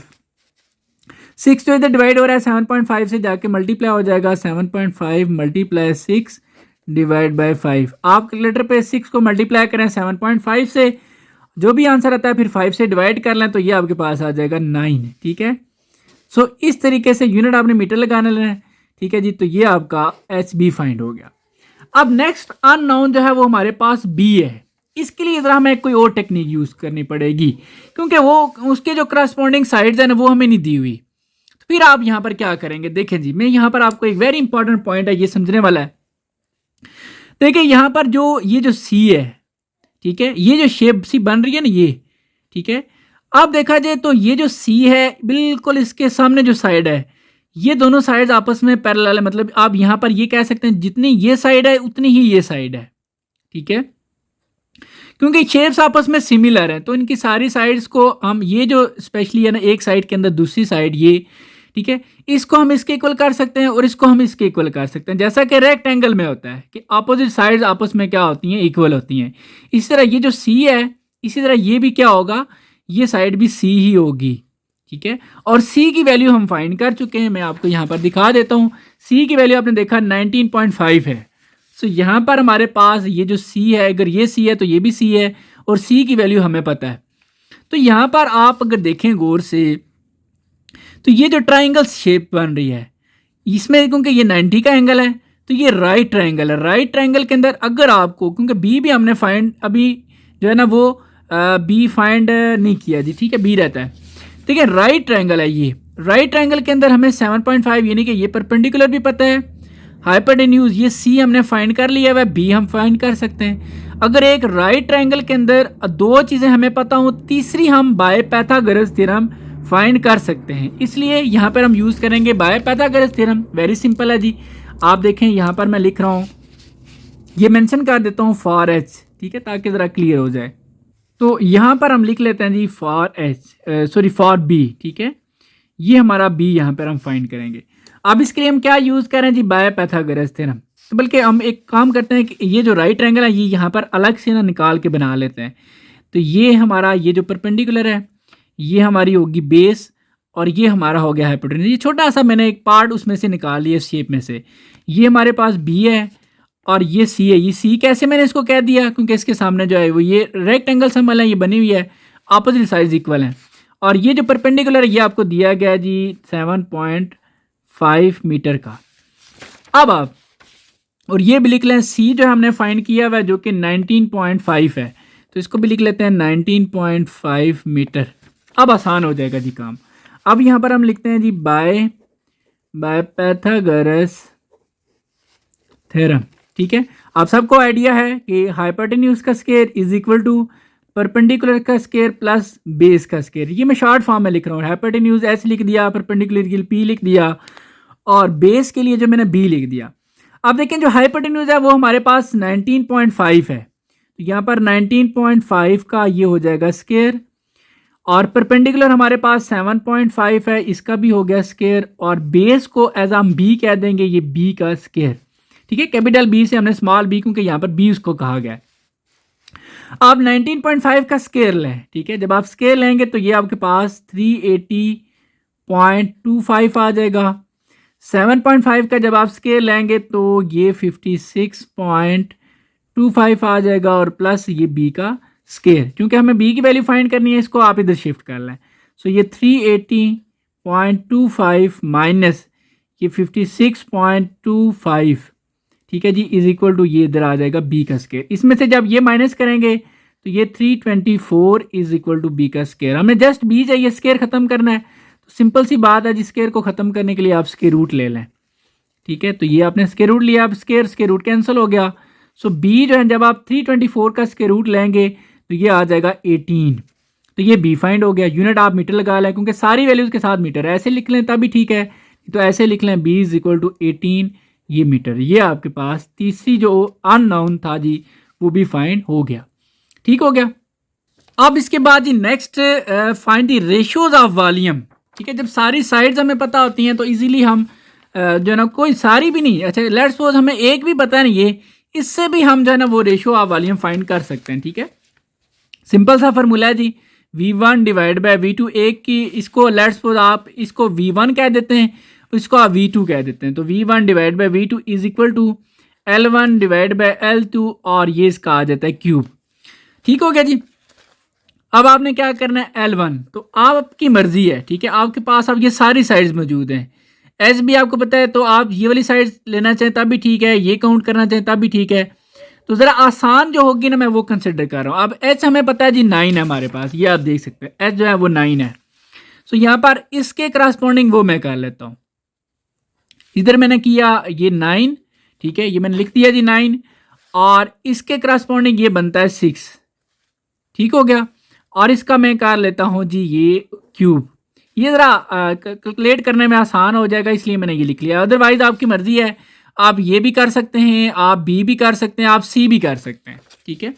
6 जो इधर डिवाइड हो रहा है 7.5 से जाके मल्टीप्लाई हो जाएगा 7.5 मल्टीप्लाई 6 डिवाइड बाय 5। आप कैलकुलेटर पे 6 को मल्टीप्लाई करें 7.5 से, जो भी आंसर आता है फिर 5 से डिवाइड कर लें तो ये आपके पास आ जाएगा 9। ठीक है, सो इस तरीके से यूनिट आपने मीटर लगाने लेना है। ठीक है जी, तो ये आपका एच बी फाइंड हो गया। अब नेक्स्ट अननोन जो है वो हमारे पास बी है, इसके लिए जरा हमें कोई और टेक्निक यूज करनी पड़ेगी, क्योंकि वो उसके जो करस्पॉन्डिंग साइड्स हैं ना वो हमें नहीं दी हुई। तो फिर आप यहाँ पर क्या करेंगे, देखें जी, मैं यहाँ पर आपको एक वेरी इंपॉर्टेंट पॉइंट है ये समझने वाला है। देखिए यहाँ पर जो ये जो सी है, ठीक है, ये जो शेप सी बन रही है ना ये, ठीक है, अब देखा जाए तो ये जो सी है बिल्कुल इसके सामने जो साइड है, ये दोनों साइड्स आपस में पैरेलल है, मतलब आप यहाँ पर ये कह सकते हैं जितनी ये साइड है उतनी ही ये साइड है। ठीक है, क्योंकि शेप्स आपस में सिमिलर हैं तो इनकी सारी साइड्स को हम, ये जो स्पेशली है ना एक साइड के अंदर दूसरी साइड ये, ठीक है, इसको हम इसके इक्वल कर सकते हैं और इसको हम इसके इक्वल कर सकते हैं, जैसा कि रेक्टेंगल में होता है कि अपोजिट साइड्स आपस में क्या होती हैं, इक्वल होती हैं। इसी तरह ये जो सी है, इसी तरह ये भी क्या होगा, ये साइड भी सी ही होगी। ठीक है, और सी की वैल्यू हम फाइंड कर चुके हैं, मैं आपको यहाँ पर दिखा देता हूँ। सी की वैल्यू आपने देखा 19.5 है। सो यहाँ पर हमारे पास ये जो सी है, अगर ये सी है तो ये भी सी है और सी की वैल्यू हमें पता है। तो यहाँ पर आप अगर देखें गौर से तो ये जो ट्राइंगल शेप बन रही है इसमें, क्योंकि ये 90 का एंगल है तो ये राइट ट्राइंगल है। राइट ट्राइंगल के अंदर अगर आपको, क्योंकि बी भी हमने फाइंड अभी जो है ना वो बी फाइंड नहीं किया जी, ठीक है, बी रहता है। ठीक है, राइट ट्राइंगल है ये, राइट ट्राइंगल के अंदर हमें 7.5 यानी कि ये परपेंडिकुलर भी पता है, हाइपोटेन्यूज ये सी हमने फाइंड कर लिया है, बी हम फाइंड कर सकते हैं। अगर एक राइट ट्राइंगल के अंदर दो चीज़ें हमें पता हो, तीसरी हम बाय पाइथागोरस थ्योरम फाइंड कर सकते हैं, इसलिए यहाँ पर हम यूज़ करेंगे by Pythagoras theorem. Very simple है जी, आप देखें यहाँ पर मैं लिख रहा हूँ, ये मेंशन कर देता हूँ फॉर एच, ठीक है, ताकि ज़रा क्लियर हो जाए। तो यहाँ पर हम लिख लेते हैं जी for H, sorry for B, ठीक है, ये हमारा बी यहाँ पर हम फाइंड करेंगे। अब इसके लिए हम क्या यूज़ करें जी, बाय पाइथागोरस थ्योरम। तो बल्कि हम एक काम करते हैं कि ये जो राइट ट्रायंगल है ये यहाँ पर अलग से ना निकाल के बना लेते हैं। तो ये हमारा ये जो परपेंडिकुलर है ये हमारी होगी बेस और ये हमारा हो गया हाइपोटेन्यूज। ये छोटा सा मैंने एक पार्ट उसमें से निकाल लिया शेप में से। ये हमारे पास बी है और ये सी है। ये सी कैसे मैंने इसको कह दिया, क्योंकि इसके सामने जो है वो ये रेक्टेंगल सिंबल है, ये बनी हुई है, अपोजिट साइड्स इक्वल हैं। और ये जो परपेंडिकुलर है ये आपको दिया गया जी 7.5 मीटर का। अब आप और ये भी लिख लें, सी जो हमने फाइंड किया हुआ है जो कि 19.5 है, तो इसको भी लिख लेते हैं 19.5 मीटर। अब आसान हो जाएगा जी काम। अब यहाँ पर हम लिखते हैं जी बाय पाइथागोरस थ्योरम। ठीक है, आप सबको आइडिया है कि हाइपोटेन्यूज का square is equal to perpendicular का स्क्वायर प्लस बेस का स्क्वायर। ये मैं शॉर्ट फॉर्म में लिख रहा हूँ। हाइपोटेन्यूज एच लिख दिया, परपेंडिकुलर के लिए पी लिख दिया और बेस के लिए जो मैंने बी लिख दिया। अब देखें जो हाइपोटेन्यूज है वो हमारे पास 19.5 है, तो यहाँ पर 19.5 का ये हो जाएगा स्क्वायर, और परपेंडिकुलर हमारे पास 7.5 है, इसका भी हो गया स्क्वायर, और बेस को एज हम बी कह देंगे, ये बी का स्क्वायर। ठीक है, कैपिटल बी से हमने स्मॉल बी, क्योंकि यहाँ पर बी उसको कहा गया है। आप 19.5 का स्क्वायर लें। ठीक है, जब आप स्क्वायर लेंगे तो ये आपके पास 380.25 आ जाएगा। 7.5 का जब आप स्क्वायर लेंगे तो ये 56.25 आ जाएगा, और प्लस ये बी का स्क्वायर, क्योंकि हमें बी की वैल्यू फाइंड करनी है, इसको आप इधर शिफ्ट कर लें। सो ये 380.25 माइनस ये 56.25, ठीक है जी, इज इक्वल टू ये इधर आ जाएगा बी का स्क्वायर। इसमें से जब ये माइनस करेंगे तो ये 324 इज इक्वल टू बी का स्क्वायर। हमें जस्ट बी चाहिए, स्क्वायर खत्म करना है, तो सिंपल सी बात है जी, स्क्वायर को खत्म करने के लिए आप स्क्वायर रूट ले लें। ठीक है, तो ये आपने स्क्वायर रूट लिया, अब स्क्वायर रूट कैंसिल हो गया। सो बी जो है, जब आप 324 का स्क्वायर रूट लेंगे तो ये आ जाएगा 18, तो ये बी फाइंड हो गया। यूनिट आप मीटर लगा लें, क्योंकि सारी वैल्यूज के साथ मीटर है, ऐसे लिख लें तभी ठीक है, तो ऐसे लिख लें बी इज इक्वल टू 18 ये मीटर। ये आपके पास तीसरी जो अननोन था जी, वो भी फाइंड हो गया। ठीक हो गया। अब इसके बाद जी next find the ratios of volume. ठीक है, जब सारी साइड्स हमें पता होती हैं तो इजीली हम जो है ना, कोई सारी भी नहीं, अच्छा लेट्स सपोज हमें एक भी पता नहीं है, इससे भी हम जो है ना वो रेशियो ऑफ वॉल्यूम फाइंड कर सकते हैं। ठीक है, सिंपल सा फार्मूला है जी, V1 डिवाइड बाय V2। एक की इसको लेट्स सपोज आप इसको V1 कह देते हैं, इसको आप V2 कह देते हैं, तो V1 divide by V2 is equal to L1 divide by L2, और ये इसका आ जाता है क्यूब। ठीक हो गया जी। अब आपने क्या करना है, L1 तो आपकी मर्जी है। ठीक है, आपके पास अब ये सारी साइड्स मौजूद हैं, एच भी आपको पता है, तो आप ये वाली साइड लेना चाहें तब भी ठीक है, ये काउंट करना चाहें तब भी ठीक है। तो ज़रा आसान जो होगी ना, मैं वो कंसिडर कर रहा हूँ। अब एच हमें पता है जी 9 है हमारे पास, ये आप देख सकते हैं एच जो है वो 9 है। सो यहाँ पर इसके करस्पॉन्डिंग वो मैं कर लेता हूँ, इधर मैंने किया ये 9, ठीक है, ये मैंने लिख दिया जी 9, और इसके करस्पॉन्डिंग ये बनता है 6। ठीक हो गया, और इसका मैं कर लेता हूँ जी ये क्यूब। ये ज़रा कैलकुलेट करने में आसान हो जाएगा, इसलिए मैंने ये लिख लिया। अदरवाइज आपकी मर्जी है, आप ये भी कर सकते हैं, आप बी भी कर सकते हैं, आप सी भी कर सकते हैं। ठीक है,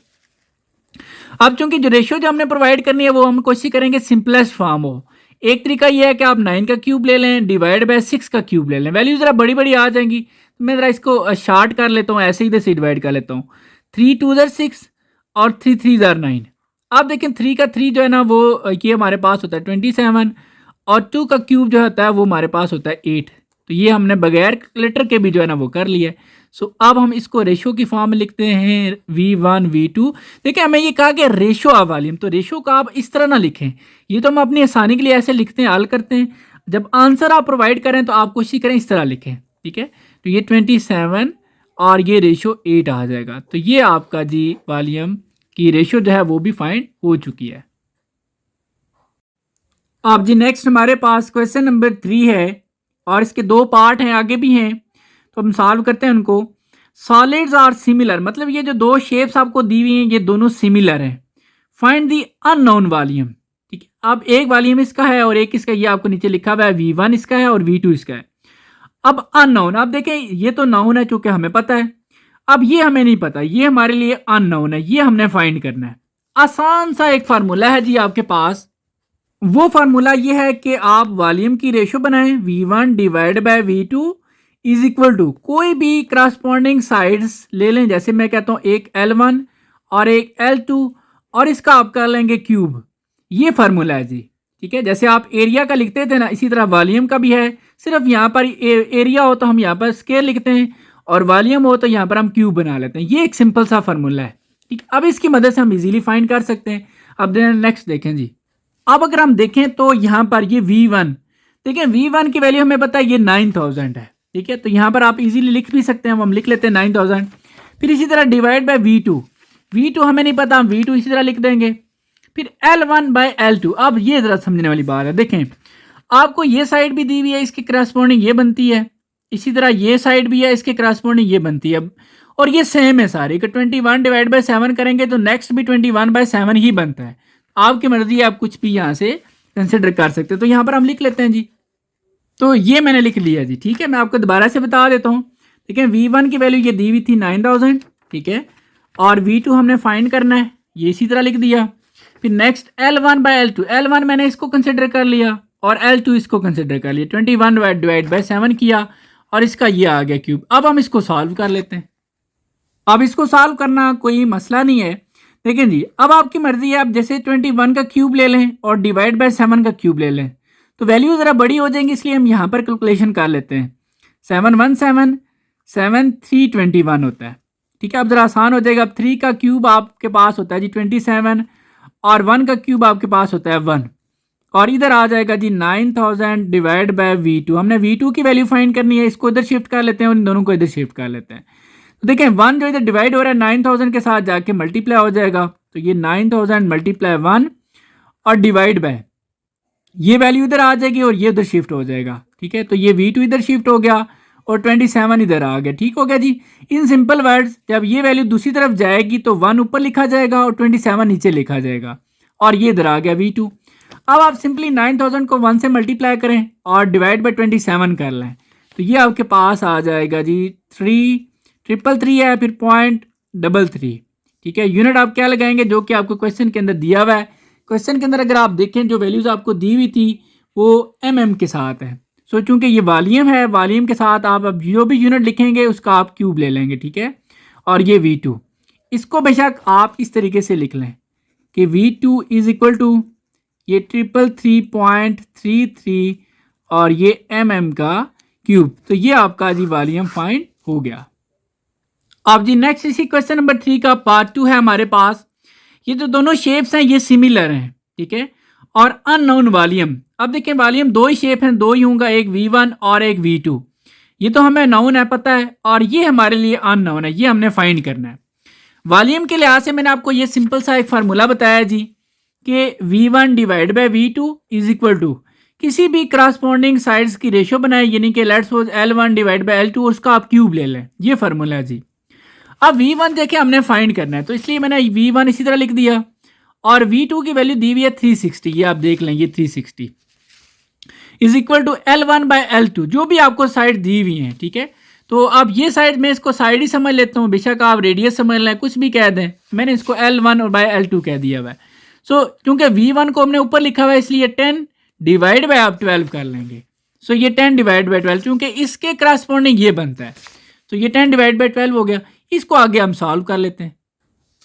अब चूंकि जो रेशियो जो हमने प्रोवाइड करनी है वो हम कोशिश करेंगे सिंपलेस्ट फॉर्म हो। एक तरीका ये है कि आप 9 का क्यूब ले लें, डिवाइड बाय 6 का क्यूब ले लें, वैल्यू ज़रा बड़ी बड़ी आ जाएंगी। मैं ज़रा इसको शार्ट कर लेता हूँ, ऐसे इधर से डिवाइड कर लेता हूँ। 3 2 6 और 3 3 9। आप देखें 3 का 3 जो है ना वो ये हमारे पास होता है 27, और 2 का क्यूब जो होता है वो हमारे पास होता है 8। तो ये हमने बगैर कैलकुलेटर के भी जो है ना वो कर लिया है। सो अब हम इसको रेशो की फॉर्म में लिखते हैं V1 V2। देखिए हमें ये कहा कि रेशो ऑफ वॉल्यूम, तो रेशो का आप इस तरह ना लिखें, ये तो हम अपनी आसानी के लिए ऐसे लिखते हैं, हल करते हैं। जब आंसर आप प्रोवाइड करें तो आप कोशिश करें इस तरह लिखें। ठीक है, तो ये 27 और ये रेशो 8 आ जाएगा। तो ये आपका जी वॉल्यूम की रेशो जो है वो भी फाइंड हो चुकी है। अब जी नेक्स्ट हमारे पास क्वेश्चन नंबर 3 है, और इसके 2 पार्ट हैं, आगे भी हैं, तो हम सॉल्व करते हैं उनको। सॉलिड्स आर सिमिलर, मतलब ये जो 2 शेप्स आपको दी हुई हैं ये दोनों सिमिलर हैं। Find the unknown volume. ठीक है, अब एक वॉल्यूम इसका है और एक इसका, ये आपको नीचे लिखा हुआ है V1 इसका है और V2 इसका है। अब अननोन, अब देखें ये तो नाउन है चूंकि हमें पता है, अब ये हमें नहीं पता, ये हमारे लिए अननोन है, ये हमने फाइंड करना है। आसान सा एक फार्मूला है जी आपके पास, वो फार्मूला ये है कि आप वॉल्यूम की रेशो बनाएं, V1 divide by V2 is equal to कोई भी करस्पॉन्डिंग साइड्स ले लें, जैसे मैं कहता हूं एक L1 और एक L2, और इसका आप कर लेंगे क्यूब। ये फार्मूला है जी। ठीक है, जैसे आप एरिया का लिखते थे ना, इसी तरह वॉल्यूम का भी है, सिर्फ यहाँ पर एरिया हो तो हम यहाँ पर स्केयर लिखते हैं, और वॉल्यूम हो तो यहाँ पर हम क्यूब बना लेते हैं। ये एक सिंपल सा फार्मूला है। ठीक, अब इसकी मदद से हम इजीली फाइंड कर सकते हैं। अब नेक्स्ट देखें जी, अब अगर हम देखें तो यहाँ पर ये V1, देखिए V1 की वैल्यू हमें पता है ये 9000 है। ठीक है, तो यहाँ पर आप इजीली लिख भी सकते हैं, हम लिख लेते हैं 9000। फिर इसी तरह डिवाइड बाय V2 हमें नहीं पता, हम V2 इसी तरह लिख देंगे। फिर L1 बाय L2, अब ये जरा समझने वाली बात है, देखें आपको ये साइड भी दी हुई है, इसके करस्पॉन्डिंग ये बनती है, इसी तरह ये साइड भी है, इसके करस्पॉन्डिंग ये बनती है, और ये सेम है सारे। 21 डिवाइड बाय 7 करेंगे तो नेक्स्ट भी 21/7 ही बनता है। आपकी मर्जी है, आप कुछ भी यहाँ से कंसिडर कर सकते हैं। तो यहाँ पर हम लिख लेते हैं जी, तो ये मैंने लिख लिया जी। ठीक है, मैं आपको दोबारा से बता देता हूँ। ठीक है, V1 की वैल्यू ये दी हुई थी 9000, ठीक है, और V2 हमने फाइंड करना है, ये इसी तरह लिख दिया। फिर next L1 by L2, L1 मैंने इसको कंसिडर कर लिया और L2 इसको कंसिडर कर लिया, 21 डिवाइड बाय 7 किया और इसका ये आ गया क्यूब। अब हम इसको सॉल्व कर लेते हैं। अब इसको सॉल्व करना कोई मसला नहीं है। देखें जी, अब आपकी मर्जी है, आप जैसे 21 का क्यूब ले लें और डिवाइड बाय 7 का क्यूब ले लें तो वैल्यू ज़रा बड़ी हो जाएंगी, इसलिए हम यहाँ पर कैलकुलेशन कर लेते हैं। 7 1 7 7 3 21 होता है, ठीक है। अब ज़रा आसान हो जाएगा। अब 3 का क्यूब आपके पास होता है जी 27 और 1 का क्यूब आपके पास होता है 1 और इधर आ जाएगा जी 9000 डिवाइड बाय V2। हमने V2 की वैल्यू फाइंड करनी है, इसको इधर शिफ्ट कर लेते हैं और इन दोनों को इधर शिफ्ट कर लेते हैं। तो देखें 1 जो इधर डिवाइड हो रहा है 9000 के साथ जाके मल्टीप्लाई हो जाएगा, तो ये 9000 मल्टीप्लाई 1 और डिवाइड बाय ये वैल्यू इधर आ जाएगी और ये उधर शिफ्ट हो जाएगा, ठीक है। तो ये V2 इधर शिफ्ट हो गया और 27 इधर आ गया, ठीक हो गया जी। इन सिंपल वर्ड्स, जब ये वैल्यू दूसरी तरफ जाएगी तो 1 ऊपर लिखा जाएगा और 27 नीचे लिखा जाएगा और ये इधर आ गया V2। अब आप सिंपली 9000 को 1 से मल्टीप्लाई करें और डिवाइड बाय 27 कर लें तो ये आपके पास आ जाएगा जी 333 है, फिर 0.33, ठीक है। यूनिट आप क्या लगाएंगे जो कि आपको क्वेश्चन के अंदर दिया हुआ है। क्वेश्चन के अंदर अगर आप देखें जो वैल्यूज़ आपको दी हुई थी वो mm के साथ है। सो चूँकि ये वॉल्यूम है, वॉल्यूम के साथ आप अब जो भी यूनिट लिखेंगे उसका आप क्यूब ले लेंगे, ठीक है। और ये V2, इसको बेशक आप इस तरीके से लिख लें कि V2 इज इक्वल टू ये 333.33 और ये mm का क्यूब। तो ये आपका जी वॉल्यूम फाइंड हो गया। अब जी नेक्स्ट इसी क्वेश्चन नंबर 3 का पार्ट 2 है हमारे पास। ये जो दोनों शेप्स हैं ये सिमिलर हैं, ठीक है, और अननोन वॉल्यूम। अब देखें वॉल्यूम दो ही शेप हैं, दो ही होंगे, एक V1 और एक V2। ये तो हमें नोन है, पता है, और ये हमारे लिए अननोन है, ये हमने फाइंड करना है। वॉल्यूम के लिहाज से मैंने आपको ये सिंपल सा एक फार्मूला बताया जी कि V1 divide by V2 is equal to किसी भी करस्पॉन्डिंग साइड्स की रेशो बनाए, यानी कि let's suppose L1 divide by L2 उसका आप क्यूब ले लें, ये फार्मूला है जी। अब V1 देखें हमने फाइंड करना है तो इसलिए मैंने V1 इसी तरह लिख दिया और V2 की वैल्यू दी हुई है 360, ये आप देख लें, ये 360 is equal to L1 by L2, जो भी आपको साइड दी हुई है, ठीक है। तो अब ये साइड मैं इसको साइड ही समझ लेता हूँ, बेशक आप रेडियस समझ लें, कुछ भी कह दें, मैंने इसको L1 और बाय L2 कह दिया हुआ है। सो क्योंकि V1 को हमने ऊपर लिखा हुआ है इसलिए 10 डिवाइड बाय आप 12 कर लेंगे। सो ये 10 डिवाइड बाय 12 क्योंकि इसके करस्पॉन्डिंग ये बनता है, तो ये 10 डिवाइड बाय 12 हो गया। इसको आगे हम सॉल्व कर लेते हैं।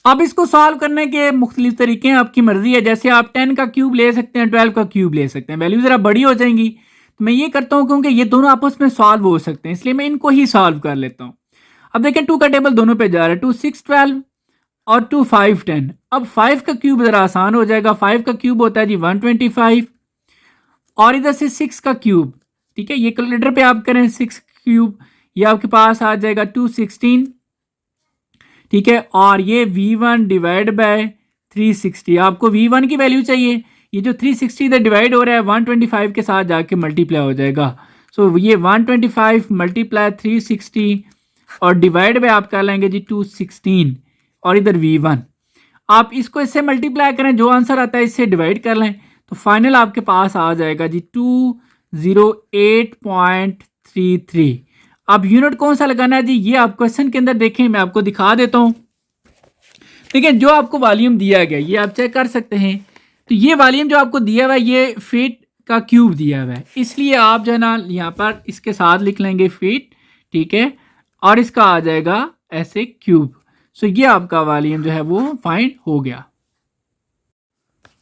अब इसको सॉल्व करने के मुख्तलिफ तरीके हैं, आपकी मर्जी है। जैसे आप 10 का क्यूब ले सकते हैं, 12 का क्यूब ले सकते हैं, वैल्यू ज़रा बड़ी हो जाएंगी तो मैं ये करता हूँ क्योंकि ये दोनों आपस में सॉल्व हो सकते हैं, इसलिए मैं इनको ही सॉल्व कर लेता हूँ। अब देखें 2 का टेबल दोनों पे जा रहा है, 2 6 12 और 2 5 10। अब 5 का क्यूब ज़रा आसान हो जाएगा, 5 का क्यूब होता है जी 125 और इधर से 6 का क्यूब, ठीक है, ये कैलकुलेटर पे आप करें 6 क्यूब, ये आपके पास आ जाएगा 216, ठीक है। और ये V1 डिवाइड बाय 360, आपको V1 की वैल्यू चाहिए, ये जो 360 इधर डिवाइड हो रहा है 125 के साथ जाके मल्टीप्लाई हो जाएगा। सो ये 125 मल्टीप्लाई 360 और डिवाइड बाय आप कर लेंगे जी 216 और इधर V1, आप इसको इससे मल्टीप्लाई करें, जो आंसर आता है इससे डिवाइड कर लें तो फाइनल आपके पास आ जाएगा जी 208.33। अब यूनिट कौन सा लगाना है जी, ये आप क्वेश्चन के अंदर देखें, मैं आपको दिखा देता हूँ। देखिए जो आपको वॉल्यूम दिया गया ये आप चेक कर सकते हैं, तो ये वॉल्यूम जो आपको दिया हुआ है ये फीट का क्यूब दिया हुआ है, इसलिए आप जो है ना यहाँ पर इसके साथ लिख लेंगे फीट, ठीक है, और इसका आ जाएगा ऐसे क्यूब। सो ये आपका वॉल्यूम जो है वो फाइंड हो गया।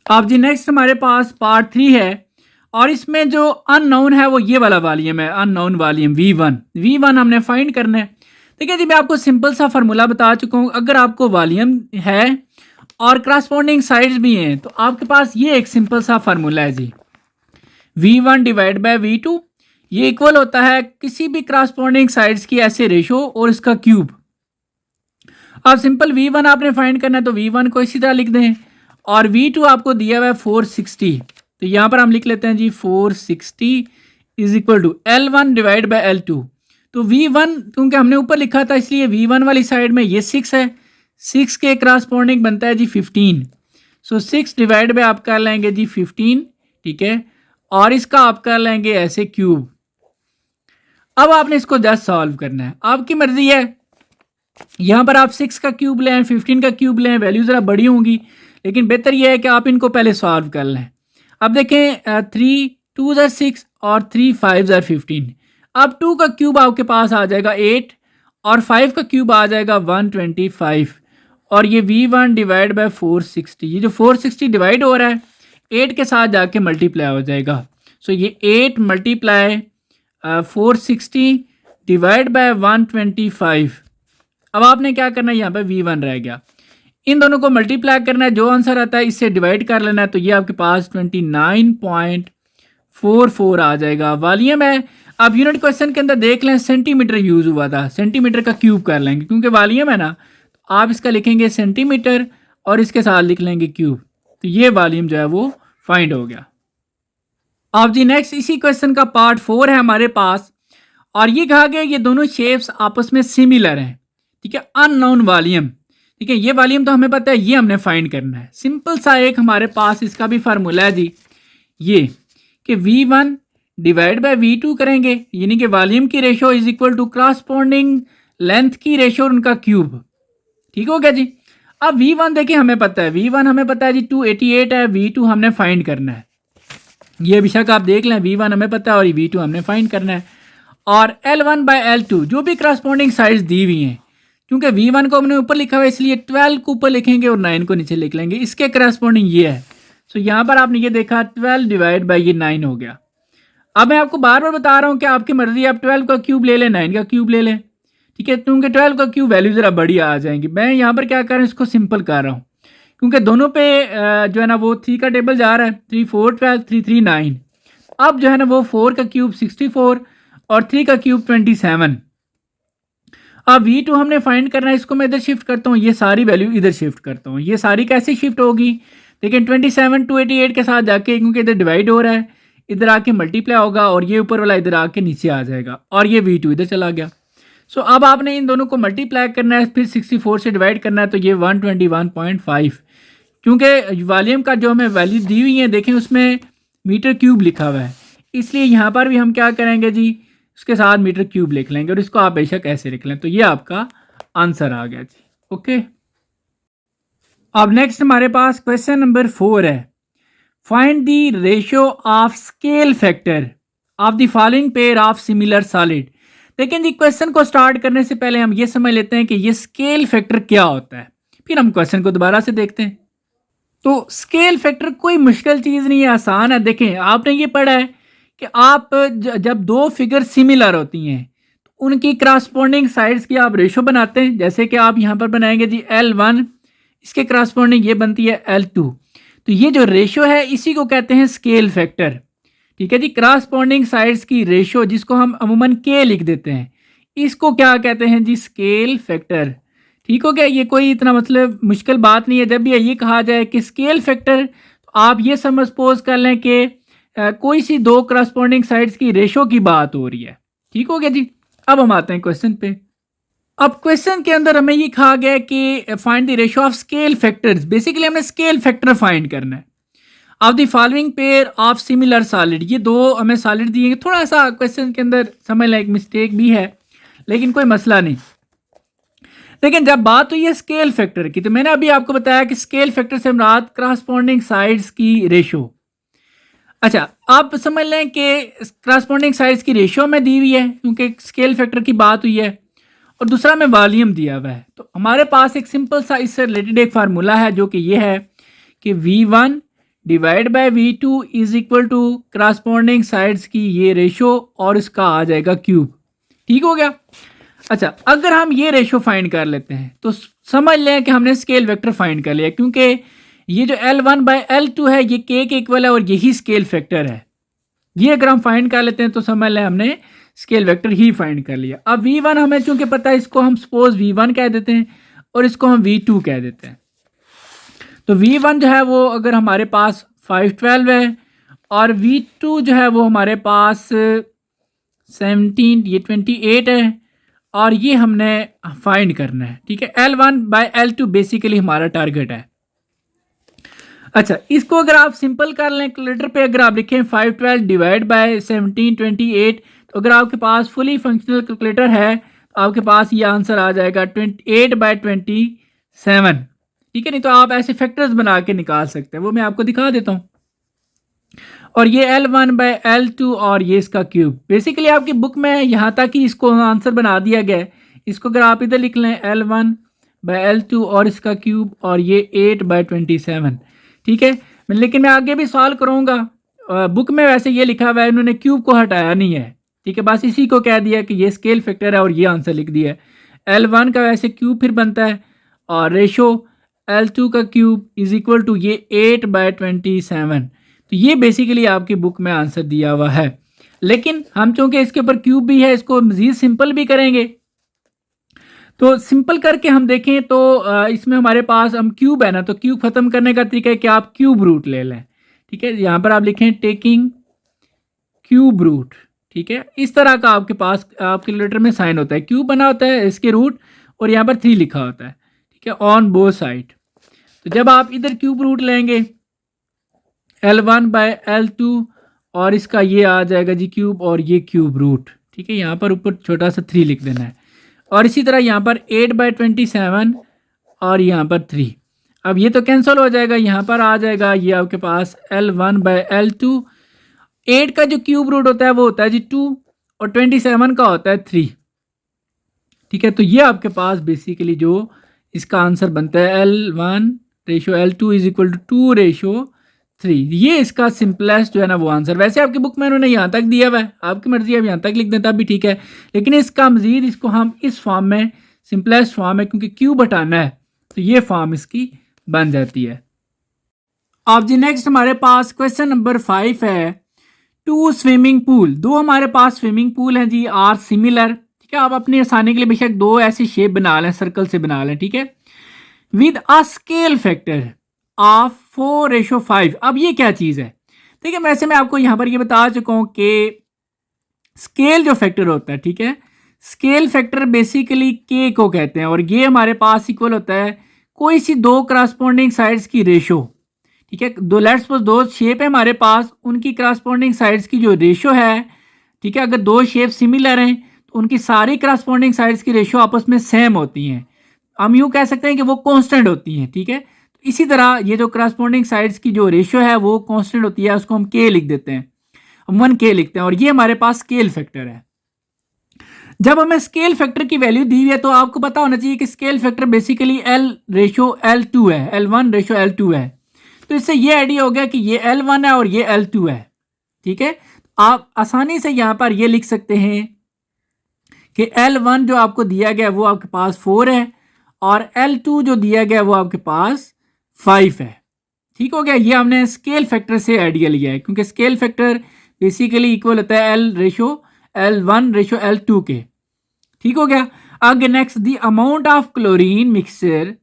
अब जी नेक्स्ट हमारे पास पार्ट 3 है और इसमें जो अननोन है वो ये वाला वॉल्यूम है, अननोन वॉल्यूम V1 हमने फाइंड करना है। देखिए जी मैं आपको सिंपल सा फार्मूला बता चुका हूँ, अगर आपको वॉल्यूम है और करस्पॉन्डिंग साइड्स भी हैं तो आपके पास ये एक सिंपल सा फार्मूला है जी, V1 डिवाइड बाय V2 ये इक्वल होता है किसी भी करस्पॉन्डिंग साइड्स की ऐसे रेशो और इसका क्यूब। अब सिंपल V1 आपने फाइंड करना है तो V1 को इसी तरह लिख दें और V2 आपको दिया हुआ है 460, तो यहाँ पर हम लिख लेते हैं जी 460 is equal to L1 divide by L2। तो V1 क्योंकि हमने ऊपर लिखा था इसलिए V1 वाली साइड में ये 6 है, 6 के करस्पॉन्डिंग बनता है जी 15। सो 6 डिवाइड बाय आप कर लेंगे जी 15, ठीक है, और इसका आप कर लेंगे ऐसे क्यूब। अब आपने इसको जस्ट सॉल्व करना है, आपकी मर्जी है, यहाँ पर आप 6 का क्यूब लें, 15 का क्यूब लें, वैल्यू ज़रा बड़ी होंगी, लेकिन बेहतर यह है कि आप इनको पहले सॉल्व कर लें। अब देखें 3 2 ज़र 6 और 3 5 ज़र 15। अब 2 का क्यूब आपके पास आ जाएगा 8 और 5 का क्यूब आ जाएगा 125 और ये V1 डिवाइड बाय 460, ये जो 460 डिवाइड हो रहा है 8 के साथ जाके मल्टीप्लाई हो जाएगा। सो ये 8 मल्टीप्लाई 460 डिवाइड बाय 125। अब आपने क्या करना है, यहाँ पे V1 रह गया, इन दोनों को मल्टीप्लाई करना है, जो आंसर आता है इससे डिवाइड कर लेना है, तो ये आपके पास 29.44 आ जाएगा। वॉल्यूम है, अब यूनिट क्वेश्चन के अंदर देख लें सेंटीमीटर यूज़ हुआ था, सेंटीमीटर का क्यूब कर लेंगे क्योंकि वॉल्यूम है ना, तो आप इसका लिखेंगे सेंटीमीटर और इसके साथ लिख लेंगे क्यूब, तो ये वॉल्यूम जो है वो फाइंड हो गया। अब जी नेक्स्ट इसी क्वेश्चन का पार्ट 4 है हमारे पास, और ये कहा गया ये दोनों शेप्स आपस में सिमिलर हैं, ठीक है, अननोन वॉल्यूम, ठीक है, ये वॉल्यूम तो हमें पता है, ये हमने फाइंड करना है। सिंपल सा एक हमारे पास इसका भी फार्मूला है जी, ये कि V1 डिवाइड बाय V2 करेंगे, यानी कि वॉल्यूम की ratio is equal to corresponding length की रेशो और उनका क्यूब, ठीक हो गया जी। अब V1 देखिए हमें पता है, V1 हमें पता है जी 288 है, V2 हमने फाइंड करना है, ये बेशक आप देख लें, V1 हमें पता है और V2 हमने फाइंड करना है। और L1 बाय L2 जो भी करस्पॉन्डिंग साइड्स दी हुई हैं, क्योंकि V1 को हमने ऊपर लिखा हुआ है इसलिए 12 को ऊपर लिखेंगे और 9 को नीचे लिख लेंगे, इसके करस्पॉन्डिंग ये है। सो यहाँ पर आपने ये देखा 12 डिवाइड बाई ये 9 हो गया। अब मैं आपको बार बार बता रहा हूँ कि आपकी मर्जी, आप 12 का क्यूब ले लें, 9 का क्यूब ले लें, ठीक है, क्योंकि 12 का क्यूब वैल्यू ज़रा बड़ी आ जाएंगी। मैं यहाँ पर क्या कर रहा हूँ, इसको सिंपल कर रहा हूँ क्योंकि दोनों पे जो है ना वो 3 का टेबल जा रहा है, 3 4 12 3 3 9। अब जो है ना वो 4 का क्यूब 64 और 3 का क्यूब 27। अब V2 हमने फाइंड करना है, इसको मैं इधर शिफ्ट करता हूँ, ये सारी वैल्यू इधर शिफ्ट करता हूँ। ये सारी कैसे शिफ्ट होगी, लेकिन 27 288 के साथ जाके, क्योंकि इधर डिवाइड हो रहा है, इधर आके मल्टीप्लाई होगा और ये ऊपर वाला इधर आके नीचे आ जाएगा और ये V2 इधर चला गया। सो अब आपने इन दोनों को मल्टीप्लाई करना है, फिर 64 से डिवाइड करना है, तो ये 121.5, क्योंकि वॉल्यूम का जो हमें वैल्यू दी हुई है देखें उसमें मीटर क्यूब लिखा हुआ है, इसलिए यहाँ पर भी हम क्या करेंगे जी, उसके साथ मीटर क्यूब लिख लेंगे और इसको आप बेशक ऐसे लिख लें, तो ये आपका आंसर आ गया जी। ओके, अब नेक्स्ट हमारे पास क्वेश्चन नंबर 4 है, find the ratio of scale factor of the following pair of similar solid. लेकिन जी क्वेश्चन को स्टार्ट करने से पहले हम ये समझ लेते हैं कि ये स्केल फैक्टर क्या होता है, फिर हम क्वेश्चन को दोबारा से देखते हैं। तो स्केल फैक्टर कोई मुश्किल चीज़ नहीं है, आसान है। देखें आपने ये पढ़ा है कि आप जब दो फिगर सिमिलर होती हैं तो उनकी करस्पॉन्डिंग साइड्स की आप रेशो बनाते हैं, जैसे कि आप यहाँ पर बनाएंगे जी L1, इसके करस्पॉन्डिंग ये बनती है L2, तो ये जो रेशो है इसी को कहते हैं स्केल फैक्टर, ठीक है जी। करस्पॉन्डिंग साइड्स की रेशो जिसको हम अमूमन K लिख देते हैं, इसको क्या कहते हैं जी, स्केल फैक्टर, ठीक हो गया। ये कोई इतना मतलब मुश्किल बात नहीं है। जब भी ये कहा जाए कि स्केल फैक्टर, तो आप ये सपोज कर लें कि कोई सी दो करस्पॉन्डिंग साइड्स की रेशो की बात हो रही है, ठीक हो गया जी। अब हम आते हैं क्वेश्चन पे। अब क्वेश्चन के अंदर हमें ये कहा गया कि find the ratio of scale factors, basically हमने स्केल फैक्टर फाइंड करना है of the following pair of similar solid. ये दो हमें सॉलिड दिए, थोड़ा सा क्वेश्चन के अंदर समझ लें एक मिस्टेक भी है, लेकिन कोई मसला नहीं। लेकिन जब बात हुई है स्केल फैक्टर की, तो मैंने अभी आपको बताया कि स्केल फैक्टर से मुराद करस्पॉन्डिंग साइड्स की रेशो। अच्छा, आप समझ लें कि करस्पॉन्डिंग साइड्स की रेशो में दी हुई है क्योंकि स्केल फैक्टर की बात हुई है, और दूसरा में वॉल्यूम दिया हुआ है। तो हमारे पास एक सिंपल सा इससे रिलेटेड एक फार्मूला है जो कि ये है कि V1 divide by V2 is equal to corresponding sides की ये रेशो और इसका आ जाएगा क्यूब, ठीक हो गया। अच्छा, अगर हम ये रेशो फाइंड कर लेते हैं तो समझ लें कि हमने स्केल वेक्टर फाइंड कर लिया, क्योंकि ये जो L1 बाय L2 है ये K के इक्वल है और यही स्केल फैक्टर है। ये अगर हम फाइंड कर लेते हैं तो समझ लें हमने स्केल वेक्टर ही फाइंड कर लिया। अब V1 हमें चूंकि पता है, इसको हम सपोज V1 कह देते हैं और इसको हम V2 कह देते हैं। तो V1 जो है वो अगर हमारे पास 512 है और V2 जो है वो हमारे पास 17, ये 28 है और ये हमने फाइंड करना है, ठीक है। L1 बाय L2 बेसिकली हमारा टारगेट है। अच्छा, इसको अगर आप सिंपल कर लें कैलकुलेटर पे, अगर आप लिखें 512 डिवाइड बाय 17 28, तो अगर आपके पास फुली फंक्शनल कैलकुलेटर है तो आपके पास ये आंसर आ जाएगा 28/27। ठीक है, नहीं तो आप ऐसे फैक्टर्स बना के निकाल सकते हैं, वो मैं आपको दिखा देता हूँ। और ये L1/L2 और ये इसका क्यूब। बेसिकली आपकी बुक में यहाँ तक ही इसको आंसर बना दिया गया है। इसको अगर आप इधर लिख लें L1/L2 और इसका क्यूब और ये 8/27। ठीक है, लेकिन मैं आगे भी सॉल्व करूँगा। बुक में वैसे ये लिखा हुआ है, इन्होंने क्यूब को हटाया नहीं है। ठीक है, बस इसी को कह दिया कि ये स्केल फैक्टर है और ये आंसर लिख दिया है। L1 का वैसे क्यूब फिर बनता है और रेशो L2 का क्यूब इज इक्वल टू ये 8/27। तो ये बेसिकली आपकी बुक में आंसर दिया हुआ है, लेकिन हम चूंकि इसके ऊपर क्यूब भी है, इसको मजीद सिंपल भी करेंगे। तो सिंपल करके हम देखें तो इसमें हमारे पास हम क्यूब है ना, तो क्यूब खत्म करने का तरीका है कि आप क्यूब रूट ले लें। ठीक है, यहाँ पर आप लिखें टेकिंग क्यूब रूट। ठीक है, इस तरह का आपके पास आपके लेटर में साइन होता है, क्यूब बना होता है, इसके रूट और यहाँ पर 3 लिखा होता है। ठीक है, ऑन बोथ साइड। तो जब आप इधर क्यूब रूट लेंगे L1/L2 और इसका ये आ जाएगा जी क्यूब और ये क्यूब रूट। ठीक है, यहाँ पर ऊपर छोटा सा 3 लिख देना है और इसी तरह यहाँ पर 8/27 और यहाँ पर 3। अब ये तो कैंसिल हो जाएगा, यहाँ पर आ जाएगा ये आपके पास L1/L2। 8 का जो क्यूब रूट होता है वो होता है जी 2 और 27 का होता है 3। ठीक है, तो ये आपके पास बेसिकली जो इसका आंसर बनता है L1/L2 इज इक्वल टू 2/3। ये इसका सिंपलेस्ट जो है ना वो आंसर। वैसे आपकी बुक में उन्होंने यहाँ तक दिया हुआ है, आपकी मर्जी है, अब यहाँ तक लिख दें तब भी ठीक है, लेकिन इसका मजीद इसको हम इस फॉर्म में, सिंपलेस्ट फॉर्म है क्योंकि क्यूब हटाना है, तो ये फॉर्म इसकी बन जाती है। अब जी नेक्स्ट हमारे पास क्वेश्चन नंबर 5 है, 2 स्विमिंग पूल। 2 हमारे पास स्विमिंग पूल हैं जी, आर सिमिलर। ठीक है, आप अपनी आसानी के लिए बेशक 2 ऐसी शेप बना लें, सर्कल से बना लें। ठीक है, with a scale factor of 4/5। अब ये क्या चीज़ है? ठीक है, वैसे मैं आपको यहाँ पर ये बता चुका हूँ कि स्केल जो फैक्टर होता है, ठीक है, स्केल फैक्टर बेसिकली के को कहते हैं और ये हमारे पास इक्वल होता है कोई सी 2 करस्पॉन्डिंग साइड्स की रेशो। ठीक है, दो लेट्स सपोज 2 शेप है हमारे पास, उनकी करस्पॉन्डिंग साइड्स की जो रेशो है, ठीक है, अगर 2 शेप सिमिलर हैं तो उनकी सारी करस्पॉन्डिंग साइड्स की रेशो आपस में सेम होती हैं। हम यूँ कह सकते हैं कि वो कांस्टेंट होती हैं। ठीक है, तो इसी तरह ये जो करस्पॉन्डिंग साइड्स की जो रेशो है वो कांस्टेंट होती है, उसको हम के लिख देते हैं, हम 1K लिखते हैं और ये हमारे पास स्केल फैक्टर है। जब हमें स्केल फैक्टर की वैल्यू दी हुई है तो आपको पता होना चाहिए कि स्केल फैक्टर बेसिकली L/L2 है, L1/L2 है। तो इससे ये आइडिया हो गया कि ये L1 है और ये L2 है। ठीक है, आप आसानी से यहाँ पर ये लिख सकते हैं कि L1 जो आपको दिया गया वो आपके पास 4 है और L2 जो दिया गया वो आपके पास 5 है। ठीक हो गया, ये हमने स्केल फैक्टर से आइडिया लिया है क्योंकि स्केल फैक्टर बेसिकली इक्वल होता है L1/L2 के। ठीक हो गया, आगे next, the amount of chlorine mixture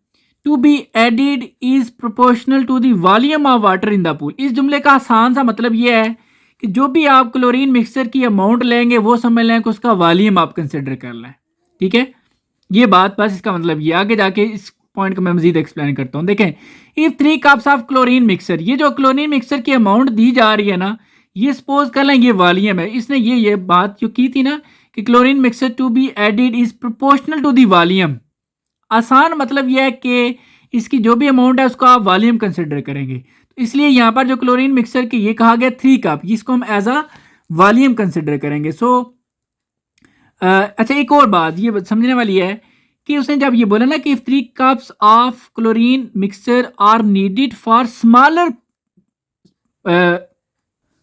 to be added is proportional to the volume of water in the pool. इस जुमले का आसान सा मतलब ये है कि जो भी आप क्लोरीन मिक्सचर की अमाउंट लेंगे वो समझ लें कि उसका वॉल्यूम आप कंसिडर कर लें। ठीक है, ये बात बस इसका मतलब ये, आगे जाके इस पॉइंट को मैं मजीद एक्सप्लेन करता हूँ। देखें, if 3 cups of chlorine mixture, ये जो क्लोरीन मिक्सचर की अमाउंट दी जा रही है ना, ये सपोज कर लें ये वॉल्यूम है। इसने ये बात जो की थी ना कि chlorine mixture to be added is proportional to the volume, आसान मतलब यह है कि इसकी जो भी अमाउंट है उसको आप वॉल्यूम कंसिडर करेंगे। तो इसलिए यहाँ पर जो क्लोरीन मिक्सचर की ये कहा गया 3 कप, इसको हम एज अ वॉल्यूम कंसिडर करेंगे। सो अच्छा, एक और बात ये समझने वाली है कि उसने जब ये बोला ना कि 3 cups of chlorine mixture are needed for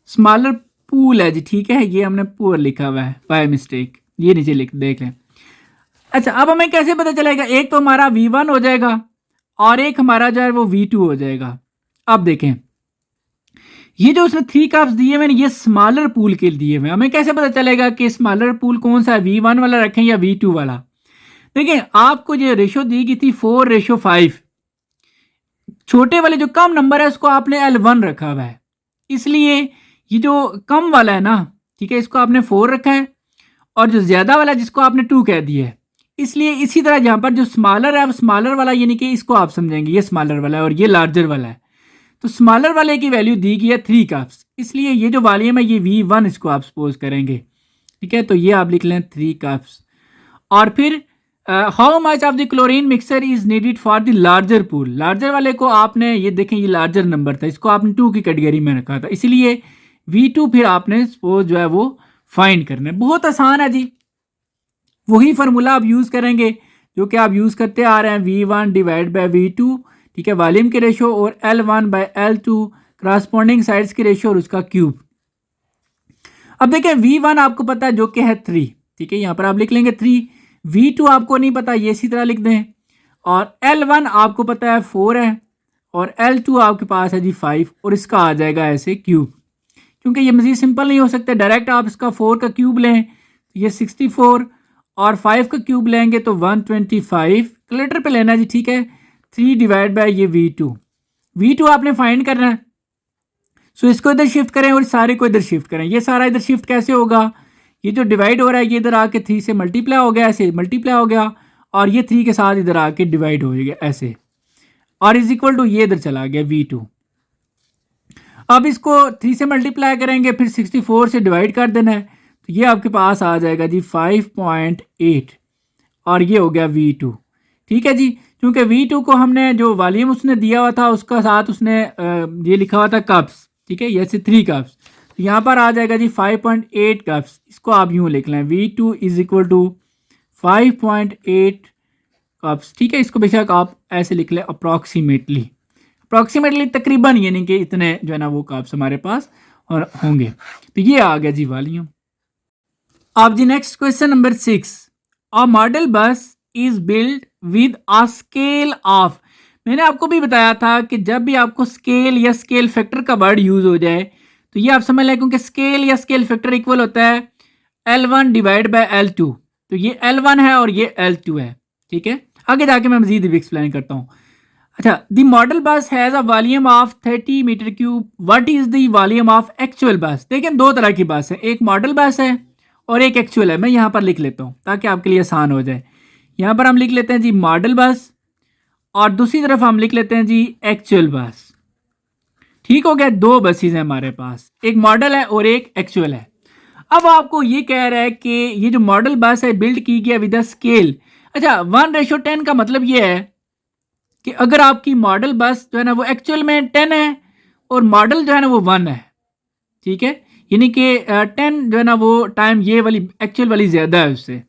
smaller pool है जी। ठीक है, ये हमने पूर लिखा हुआ है बाय मिस्टेक, ये नीचे देख लें। अच्छा, अब हमें कैसे पता चलेगा? एक तो हमारा V1 हो जाएगा और एक हमारा जो है वो V2 हो जाएगा। अब देखें, ये जो उसने 3 कप्स दिए हुए ये स्मॉलर पूल के दिए हुए, हमें कैसे पता चलेगा कि स्मॉलर पूल कौन सा है, V1 वाला रखें या V2 वाला? देखिए, आपको जो रेशो दी गई थी 4/5, छोटे वाले जो कम नंबर है उसको आपने L1 रखा हुआ है, इसलिए ये जो कम वाला है ना, ठीक है, इसको आपने 4 रखा है और जो ज्यादा वाला जिसको आपने 2 कह दिया है, इसलिए इसी तरह यहाँ पर जो स्मॉलर है, स्मॉलर वाला यानी कि इसको आप समझेंगे ये स्मॉलर वाला है और ये लार्जर वाला है। तो स्मॉलर वाले की वैल्यू दी गई है 3 कप्स, इसलिए ये जो वॉल्यूम है ये V1 इसको आप सपोज करेंगे। ठीक है, तो ये आप लिख लें 3 कप्स और फिर how much of the chlorine mixture is needed for the larger pool. Larger वाले को आपने ये देखें, ये लार्जर नंबर था, इसको आपने 2 की कैटेगरी में रखा था, इसलिए V2 फिर आपने सपोज जो है वो फाइंड करना है। बहुत आसान है जी, वही फार्मूला आप यूज़ करेंगे जो कि आप यूज़ करते आ रहे हैं, V1 डिवाइड बाई V2, ठीक है, वॉल्यूम के रेशो, और L1 by L2 corresponding sides के रेशो और उसका क्यूब। अब देखें V1 आपको पता है जो कि है 3, ठीक है, यहाँ पर आप लिख लेंगे 3। V2 आपको नहीं पता, ये इसी तरह लिख दें, और L1 आपको पता है 4 है, और L2 आपके पास है जी 5, और इसका आ जाएगा ऐसे क्यूब। क्योंकि ये मज़ीद सिंपल नहीं हो सकता, डायरेक्ट आप इसका 4 का क्यूब लें तो ये 64, और 5 का क्यूब लेंगे तो 125, कैलकुलेटर पे लेना जी, ठीक है। 3 डिवाइड बाय ये V2 आपने फाइंड करना है। सो इसको इधर शिफ्ट करें और सारे को इधर शिफ्ट करें। ये सारा इधर शिफ्ट कैसे होगा, ये जो डिवाइड हो रहा है ये इधर आके 3 से मल्टीप्लाई हो गया, ऐसे मल्टीप्लाई हो गया, और ये 3 के साथ इधर आके डिवाइड हो गया ऐसे, और इज इक्वल टू ये इधर चला गया V2। अब इसको 3 से मल्टीप्लाई करेंगे, फिर 64 से डिवाइड कर देना है, तो ये आपके पास आ जाएगा जी 5.8, और ये हो गया V2, ठीक है जी। क्योंकि V2 को हमने जो वॉल्यूम उसने दिया हुआ था उसका साथ उसने ये लिखा हुआ था कप्स, ठीक है, ये से 3 कप्स, तो यहाँ पर आ जाएगा जी 5.8 कप्स। इसको आप यूँ लिख लें, V2 is equal to 5.8 cups, ठीक है। इसको बेशक आप ऐसे लिख लें अप्रॉक्सीमेटली तकरीबन, यानी कि इतने जो है ना वो कप्स हमारे पास और होंगे। तो ये आ गया जी वॉल्यूम। अब जी next question number 6, a model bus is build with a scale of. मैंने आपको भी बताया था कि जब भी आपको स्केल या स्केल फैक्टर का वर्ड यूज हो जाए तो ये आप समझ लें, क्योंकि स्केल या स्केल फैक्टर इक्वल होता है L1 डिवाइड बाय L2, तो ये L1 है और ये L2 है, ठीक है। आगे जाके मैं मजीद भी एक्सप्लेन करता हूँ। अच्छा, the model bus has a volume of 30 metre cube, what is the volume of actual bus. देखिए दो तरह की बस है, एक मॉडल बस है और एक एक्चुअल है। मैं यहाँ पर लिख लेता हूँ ताकि आपके लिए आसान हो जाए। यहाँ पर हम लिख लेते हैं जी मॉडल बस, और दूसरी तरफ हम लिख लेते हैं जी एक्चुअल बस, ठीक हो गया। दो बसेस हैं हमारे पास, एक मॉडल है और एक एक्चुअल है। अब आपको ये कह रहा है कि ये जो मॉडल बस है बिल्ड की गया विद अ स्केल। अच्छा, 1:10 का मतलब ये है कि अगर आपकी मॉडल बस जो है ना वो एक्चुअल में 10 है और मॉडल जो है ना वो 1 है, ठीक है, यानी कि 10 जो है ना वो टाइम ये वाली एक्चुअल वाली ज़्यादा है उससे।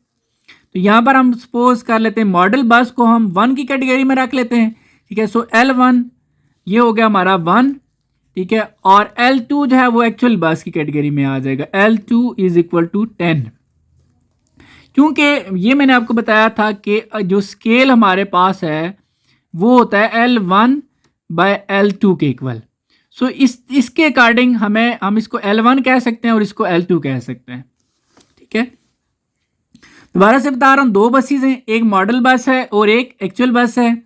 तो यहाँ पर हम सपोज कर लेते हैं मॉडल बस को हम 1 की कैटेगरी में रख लेते हैं, ठीक है। सो L1 ये हो गया हमारा 1, ठीक है, और L2 जो है वो एक्चुअल बस की कैटेगरी में आ जाएगा, L2 इज इक्वल टू 10। क्योंकि ये मैंने आपको बताया था कि जो स्केल हमारे पास है वो होता है L1 बाय L2 के इक्वल। सो इसके अकॉर्डिंग हम इसको L1 कह सकते हैं और इसको L2 कह सकते हैं, ठीक है। दोबारा से बता रहा हूँ, दो बसेस हैं, एक मॉडल बस है और एक एक्चुअल बस है,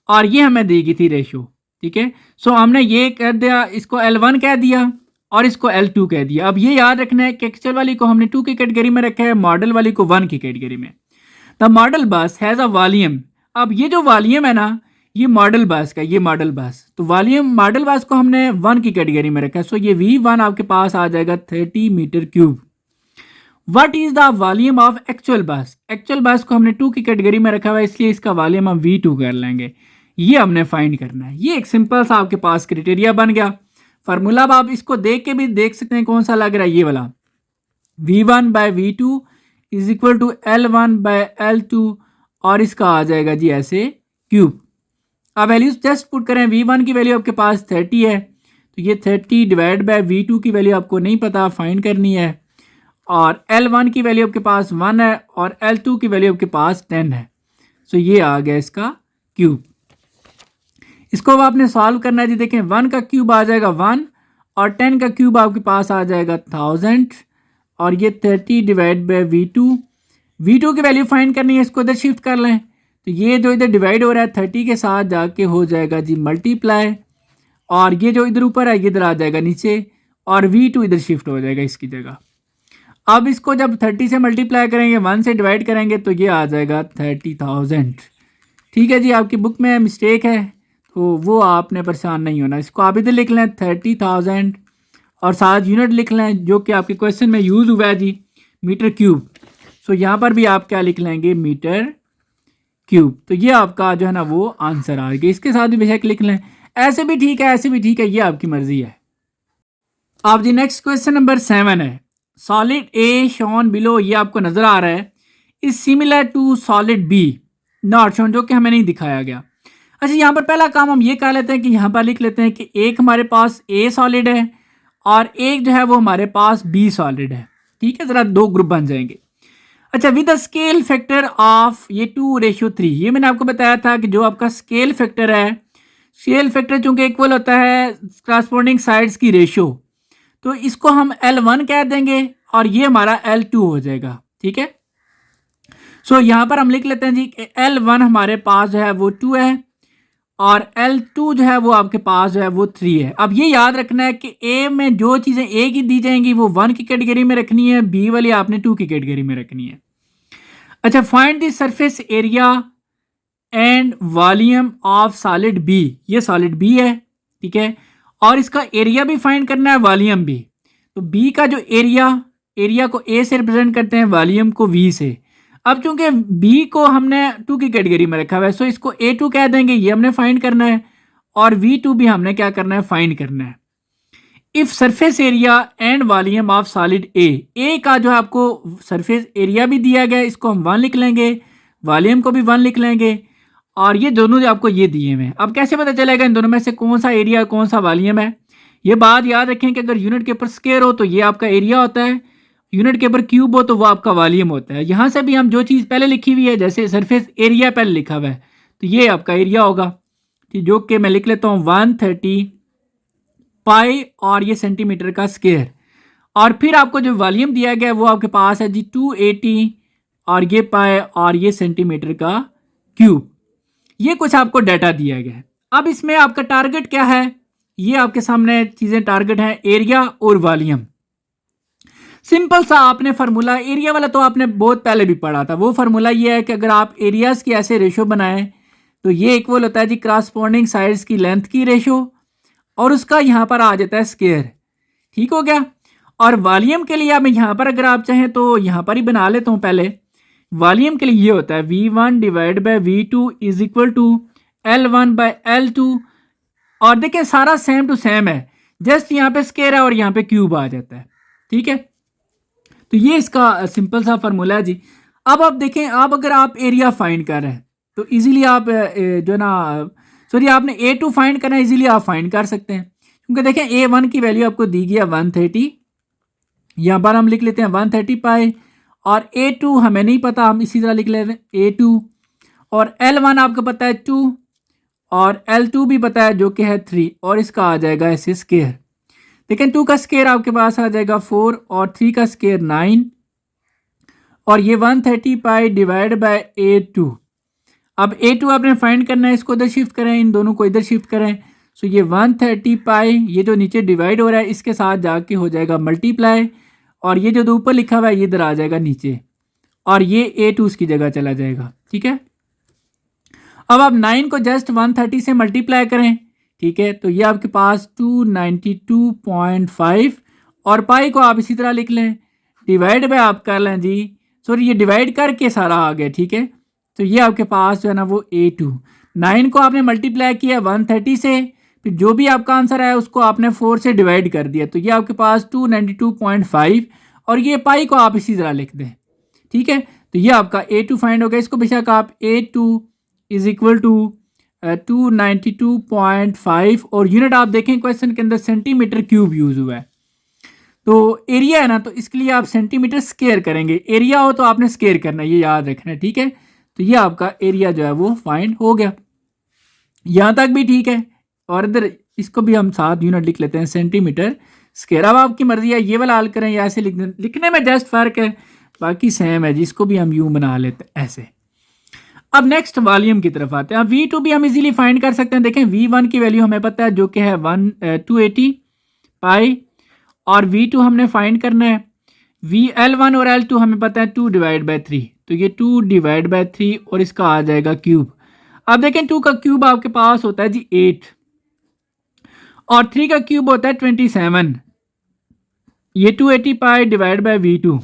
और ये हमें दी गई थी रेशो, ठीक है। सो हमने ये कर दिया, इसको L1 कह दिया और इसको L2 कह दिया। अब ये याद रखना है कि एक्चुअल वाली को हमने 2 की कैटेगरी में रखा है, मॉडल वाली को 1 की कैटेगरी में। The model bus has a volume. अब ये जो वॉल्यूम है ना, ये मॉडल बस का, ये मॉडल बस, तो वॉल्यूम मॉडल बस को हमने 1 की कैटेगरी में रखा है। सो ये V1 आपके पास आ जाएगा 30 metre cube. What is the volume of actual bus. Actual bus को हमने 2 की कैटेगरी में रखा हुआ है, इसलिए इसका वॉल्यूम हम V2 कर लेंगे। ये हमने फाइंड करना है। ये एक सिंपल सा आपके पास क्राइटेरिया बन गया। फार्मूला अब आप इसको देख के भी देख सकते हैं कौन सा लग रहा है, ये वाला V1 by V2 is equal to L1 by L2, और इसका आ जाएगा जी ऐसे क्यूब। अब वैल्यूज जस्ट पुट करें, V1 की वैल्यू आपके पास 30 है, तो ये 30 डिवाइड बाय V2 की वैल्यू आपको नहीं पता, फाइंड करनी है, और L1 की वैल्यू आपके पास 1 है और L2 की वैल्यू आपके पास 10 है। सो ये आ गया इसका क्यूब। इसको अब आपने सॉल्व करना है जी। देखें 1 का क्यूब आ जाएगा 1 और 10 का क्यूब आपके पास आ जाएगा 1000, और ये 30 डिवाइड बाय V2 की वैल्यू फाइंड करनी है, इसको इधर शिफ्ट कर लें, तो ये जो इधर डिवाइड हो रहा है 30 के साथ जाके हो जाएगा जी मल्टीप्लाई, और ये जो इधर ऊपर है ये इधर आ जाएगा नीचे, और V2 इधर शिफ्ट हो जाएगा इसकी जगह। अब इसको जब 30 से मल्टीप्लाई करेंगे, 1 से डिवाइड करेंगे, तो ये आ जाएगा 30,000, ठीक है जी। आपकी बुक में मिस्टेक है तो वो आपने परेशान नहीं होना, इसको आप इधर लिख लें 30,000 और साथ यूनिट लिख लें जो कि आपके क्वेश्चन में यूज़ हुआ है जी मीटर क्यूब। सो यहाँ पर भी आप क्या लिख लेंगे, मीटर क्यूब। तो ये आपका जो है ना वो आंसर आ गया। इसके साथ भी बेशक लिख लें, ऐसे भी ठीक है, ऐसे भी ठीक है, ये आपकी मर्जी है। अब जी नेक्स्ट क्वेश्चन नंबर 7 है, सॉलिड ए शॉन बिलो, ये आपको नजर आ रहा है, is similar to solid B not shown, जो कि हमें नहीं दिखाया गया। अच्छा, यहाँ पर पहला काम हम ये कर लेते हैं कि यहाँ पर लिख लेते हैं कि एक हमारे पास ए सॉलिड है और एक जो है वो हमारे पास बी सॉलिड है। ठीक है, जरा दो ग्रुप बन जाएंगे। अच्छा, with the scale factor of ये 2:3, ये मैंने आपको बताया था कि जो आपका स्केल फैक्टर है, स्केल फैक्टर चूंकि इक्वल होता है करस्पॉन्डिंग साइड्स की रेशियो, तो इसको हम L1 कह देंगे और ये हमारा L2 हो जाएगा। ठीक है, सो यहाँ पर हम लिख लेते हैं जी L1 हमारे पास जो है वो 2 है और L2 जो है वो आपके पास जो है वो 3 है। अब ये याद रखना है कि A में जो चीज़ें A की दी जाएंगी वो 1 की कैटेगरी में रखनी है, B वाली आपने 2 की कैटेगरी में रखनी है। अच्छा, find the surface area and volume of solid B, ये सॉलिड B है। ठीक है, और इसका एरिया भी फाइंड करना है, वॉल्यूम भी। तो B का जो एरिया को A से रिप्रेजेंट करते हैं, वॉल्यूम को V से। अब चूंकि B को हमने 2 की कैटेगरी में रखा हुआ है, सो इसको A2 कह देंगे, ये हमने फाइंड करना है, और V2 भी हमने क्या करना है, फाइंड करना है। If surface area and volume of solid A का जो है आपको सरफेस एरिया भी दिया गया है, इसको हम 1 लिख लेंगे, वॉल्यूम को भी 1 लिख लेंगे, और ये दोनों जो आपको ये दिए हुए हैं। अब कैसे पता चलेगा इन दोनों में से कौन सा एरिया कौन सा वॉल्यूम है? ये बात याद रखें कि अगर यूनिट के ऊपर स्क्वायर हो तो ये आपका एरिया होता है, यूनिट के ऊपर क्यूब हो तो वो आपका वॉल्यूम होता है। यहाँ से भी हम जो चीज़ पहले लिखी हुई है, जैसे सरफेस एरिया पहले लिखा हुआ है, तो ये आपका एरिया होगा, जो कि मैं लिख लेता हूँ 130 पाई और ये सेंटीमीटर का स्क्वायर, और फिर आपको जो वॉल्यूम दिया गया है वो आपके पास है जी 280 और ये पाई और ये सेंटीमीटर का क्यूब। ये कुछ आपको डाटा दिया गया है। अब इसमें आपका टारगेट क्या है, ये आपके सामने चीज़ें टारगेट हैं, एरिया और वॉल्यूम। सिंपल सा आपने फार्मूला, एरिया वाला तो आपने बहुत पहले भी पढ़ा था, वो फार्मूला ये है कि अगर आप एरियाज की ऐसे रेशो बनाएं तो ये इक्वल होता है जी क्रॉसपोंडिंग साइड्स की लेंथ की रेशो, और उसका यहाँ पर आ जाता है स्क्वायर। ठीक हो गया। और वॉल्यूम के लिए मैं यहाँ पर अगर आप चाहें तो यहाँ पर ही बना लेता हूँ पहले। वॉल्यूम के लिए ये होता है V1 divide by V2 is equal to L1 by L2, और देखिए सारा सेम टू सेम है, जस्ट यहाँ पे स्क्वायर है और यहाँ पे क्यूब आ जाता है। ठीक है, तो ये इसका सिंपल सा फार्मूला है जी। अब आप देखें, अब अगर आप एरिया फाइंड कर रहे हैं तो इजीली आप जो ना सॉरी आपने A2 फाइंड करना है, इजीली आप फाइंड कर सकते हैं, क्योंकि देखें A1 की वैल्यू आपको दी गई है 130, यहाँ पर हम लिख लेते हैं 130 पाई, और A2 हमें नहीं पता, हम इसी तरह लिख लेते हैं A2, और L1 आपको पता है 2 और L2 भी पता है जो कि है 3, और इसका आ जाएगा ऐसे स्क्वायर। लेकिन 2 का स्क्वायर आपके पास आ जाएगा 4 और 3 का स्क्वायर 9, और ये 130 पाई डिवाइड बाय A2। अब A2 आपने फाइंड करना है, इसको इधर शिफ्ट करें, इन दोनों को इधर शिफ्ट करें, सो ये 130 पाई, ये जो नीचे डिवाइड हो रहा है इसके साथ जाके हो जाएगा मल्टीप्लाई, और ये जो ऊपर लिखा हुआ है ये इधर आ जाएगा नीचे, और ये A2 उसकी जगह चला जाएगा। ठीक है, अब आप 9 को जस्ट 130 से मल्टीप्लाई करें। ठीक है, तो ये आपके पास 292.5, और पाई को आप इसी तरह लिख लें, डिवाइड बाय आप कर लें जी, सॉरी ये डिवाइड करके सारा आ गया। ठीक है, तो ये आपके पास जो है ना वो A2, 9 को आपने मल्टीप्लाई किया 130 से, फिर जो भी आपका आंसर है उसको आपने 4 से डिवाइड कर दिया, तो ये आपके पास 292.5, और ये पाई को आप इसी तरह लिख दें। ठीक है, तो ये आपका A2 फाइंड हो गया। इसको बेशक आप A2 इज इक्वल टू 292.5, और यूनिट आप देखें क्वेश्चन के अंदर सेंटीमीटर क्यूब यूज हुआ है, तो एरिया है ना, तो इसके लिए आप सेंटीमीटर स्क्वायर करेंगे, एरिया हो तो आपने स्क्वायर करना है, ये याद रखना है। ठीक है, तो ये आपका एरिया जो है वो फाइंड हो गया, यहाँ तक भी ठीक है। और इधर इसको भी हम साथ यूनिट लिख लेते हैं सेंटीमीटर स्क्वायर। अब आपकी मर्जी है ये वाला हल करें या ऐसे लिखने में जस्ट फर्क है, बाकी सेम है, जिसको भी हम यूं बना लेते हैं ऐसे। अब नेक्स्ट वॉल्यूम की तरफ आते हैं। अब V2 भी हम इजीली फाइंड कर सकते हैं। देखें V1 की वैल्यू हमें पता है जो कि है 280 पाई, और V2 हमने फाइंड करना है, L1 और L2 हमें पता है 2 डिवाइड बाई 3, तो ये 2 डिवाइड बाई 3 और इसका आ जाएगा क्यूब। अब देखें 2 का क्यूब आपके पास होता है जी 8, और 3 का क्यूब होता है 27, ये 280 पाई डिवाइड बाई V2,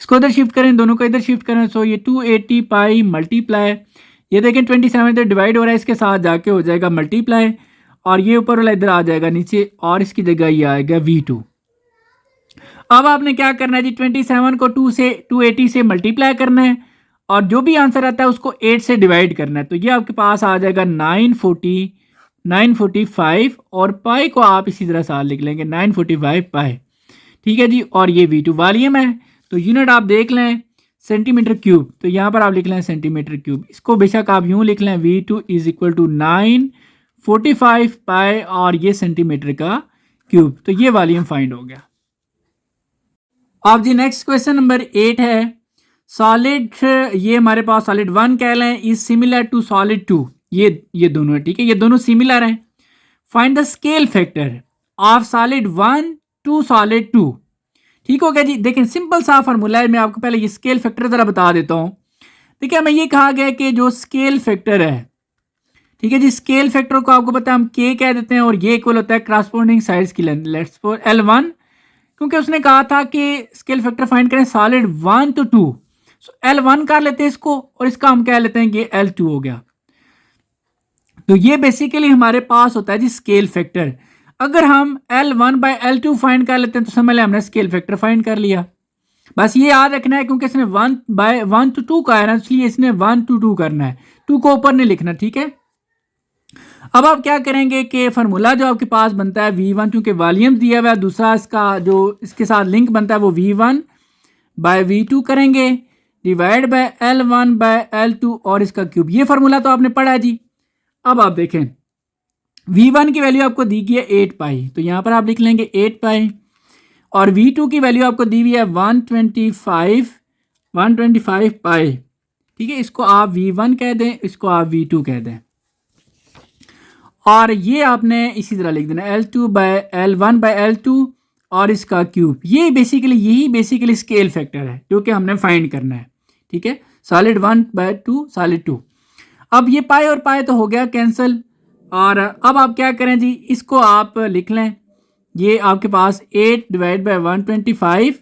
इसको इधर शिफ्ट करें, दोनों को इधर शिफ्ट करें, सो ये 280 पाई मल्टीप्लाई, ये देखें 27 इधर डिवाइड हो रहा है, इसके साथ जाके हो जाएगा मल्टीप्लाई, और ये ऊपर वाला इधर आ जाएगा नीचे, और इसकी जगह ये आएगा V2। अब आपने क्या करना है जी, 27 को 280 से मल्टीप्लाई करना है, और जो भी आंसर आता है उसको 8 से डिवाइड करना है। तो ये आपके पास आ जाएगा 945, और पाई को आप इसी तरह साथ लिख लेंगे 945 पाई, ठीक है जी। और ये V2 वॉल्यूम है, तो यूनिट आप देख लें सेंटीमीटर क्यूब, तो यहाँ पर आप लिख लें सेंटीमीटर क्यूब, इसको बेशक आप यूँ लिख लें V2 इज इक्वल टू 945 पाई, और ये सेंटीमीटर का क्यूब, तो ये वॉल्यूम फाइंड हो गया। अब जी नेक्स्ट क्वेश्चन नंबर 8 है, सॉलिड, ये हमारे पास सॉलिड 1 कह लें, इज सिमिलर टू सॉलिड 2, ये दोनों है, ठीक है, ये दोनों सिमिलर हैं। Find the scale factor of solid 1 to solid 2, ठीक हो गया जी। देखें सिंपल सा फार्मूला है, मैं आपको पहले ये स्केल फैक्टर ज़रा बता देता हूँ। देखिए हमें ये कहा गया कि जो स्केल फैक्टर है, ठीक है जी, स्केल फैक्टर को आपको पता है हम K कह देते हैं, और ये इक्वल होता है करस्पॉन्डिंग साइड्स की लेंथ, लेट्स सपोज L1, क्योंकि उसने कहा था कि स्केल फैक्टर फाइंड करें सॉलिड 1 to 2, सो L1 कर लेते हैं इसको, और इसका हम कह लेते हैं कि L2 हो गया। तो ये बेसिकली हमारे पास होता है जी स्केल फैक्टर। अगर हम L1/L2 फाइंड कर लेते हैं तो समझ लें हमने स्केल फैक्टर फाइंड कर लिया। बस ये याद रखना है, क्योंकि इसने 1/1 to 2 का है ना, इसलिए इसने 1 to 2 करना है, 2 को ऊपर नहीं लिखना, ठीक है। अब आप क्या करेंगे कि फार्मूला जो आपके पास बनता है V1, क्योंकि वॉल्यूम दिया हुआ है, दूसरा इसका जो इसके साथ लिंक बनता है वो V1/V2 करेंगे, डिवाइड बाय L1/L2 और इसका क्यूब। ये फार्मूला तो आपने पढ़ा है जी। अब आप देखें V1 की वैल्यू आपको दी गई है 8 पाई, तो यहाँ पर आप लिख लेंगे 8 पाई, और V2 की वैल्यू आपको दी हुई है 125 पाई, ठीक है। इसको आप V1 कह दें, इसको आप V2 कह दें, और ये आपने इसी तरह लिख देना L1/L2 और इसका क्यूब। ये बेसिकली यही बेसिकली स्केल फैक्टर है जो कि हमने फाइंड करना है, ठीक है, सॉलिड 1/2 सॉलिड 2। अब ये पाई और पाई तो हो गया कैंसिल, और अब आप क्या करें जी, इसको आप लिख लें, ये आपके पास 8 डिवाइड बाय 125,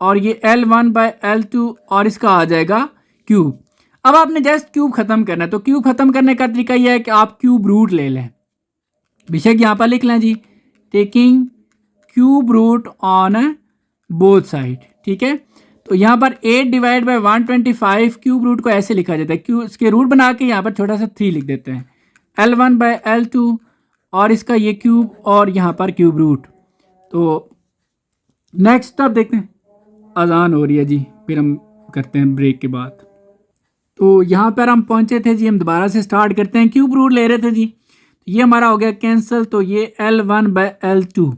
और ये L1/L2 और इसका आ जाएगा क्यूब। अब आपने जस्ट क्यूब खत्म करना है, तो क्यूब खत्म करने का तरीका यह है कि आप क्यूब रूट ले लें, बेशक यहाँ पर लिख लें जी, taking cube root on both side, ठीक है। तो यहाँ पर 8 डिवाइड बाय 125 क्यूब रूट को ऐसे लिखा जाता है, क्यूब इसके रूट बना के यहाँ पर छोटा सा 3 लिख देते हैं, L1/L2 और इसका ये क्यूब, और यहाँ पर क्यूब रूट। तो नेक्स्ट स्टेप देखते हैं, अजान हो रही है जी, फिर हम करते हैं ब्रेक के बाद। तो यहाँ पर हम पहुँचे थे जी, हम दोबारा से स्टार्ट करते हैं। क्यूब रूट ले रहे थे जी, तो ये हमारा हो गया कैंसिल, तो ये L1/L2।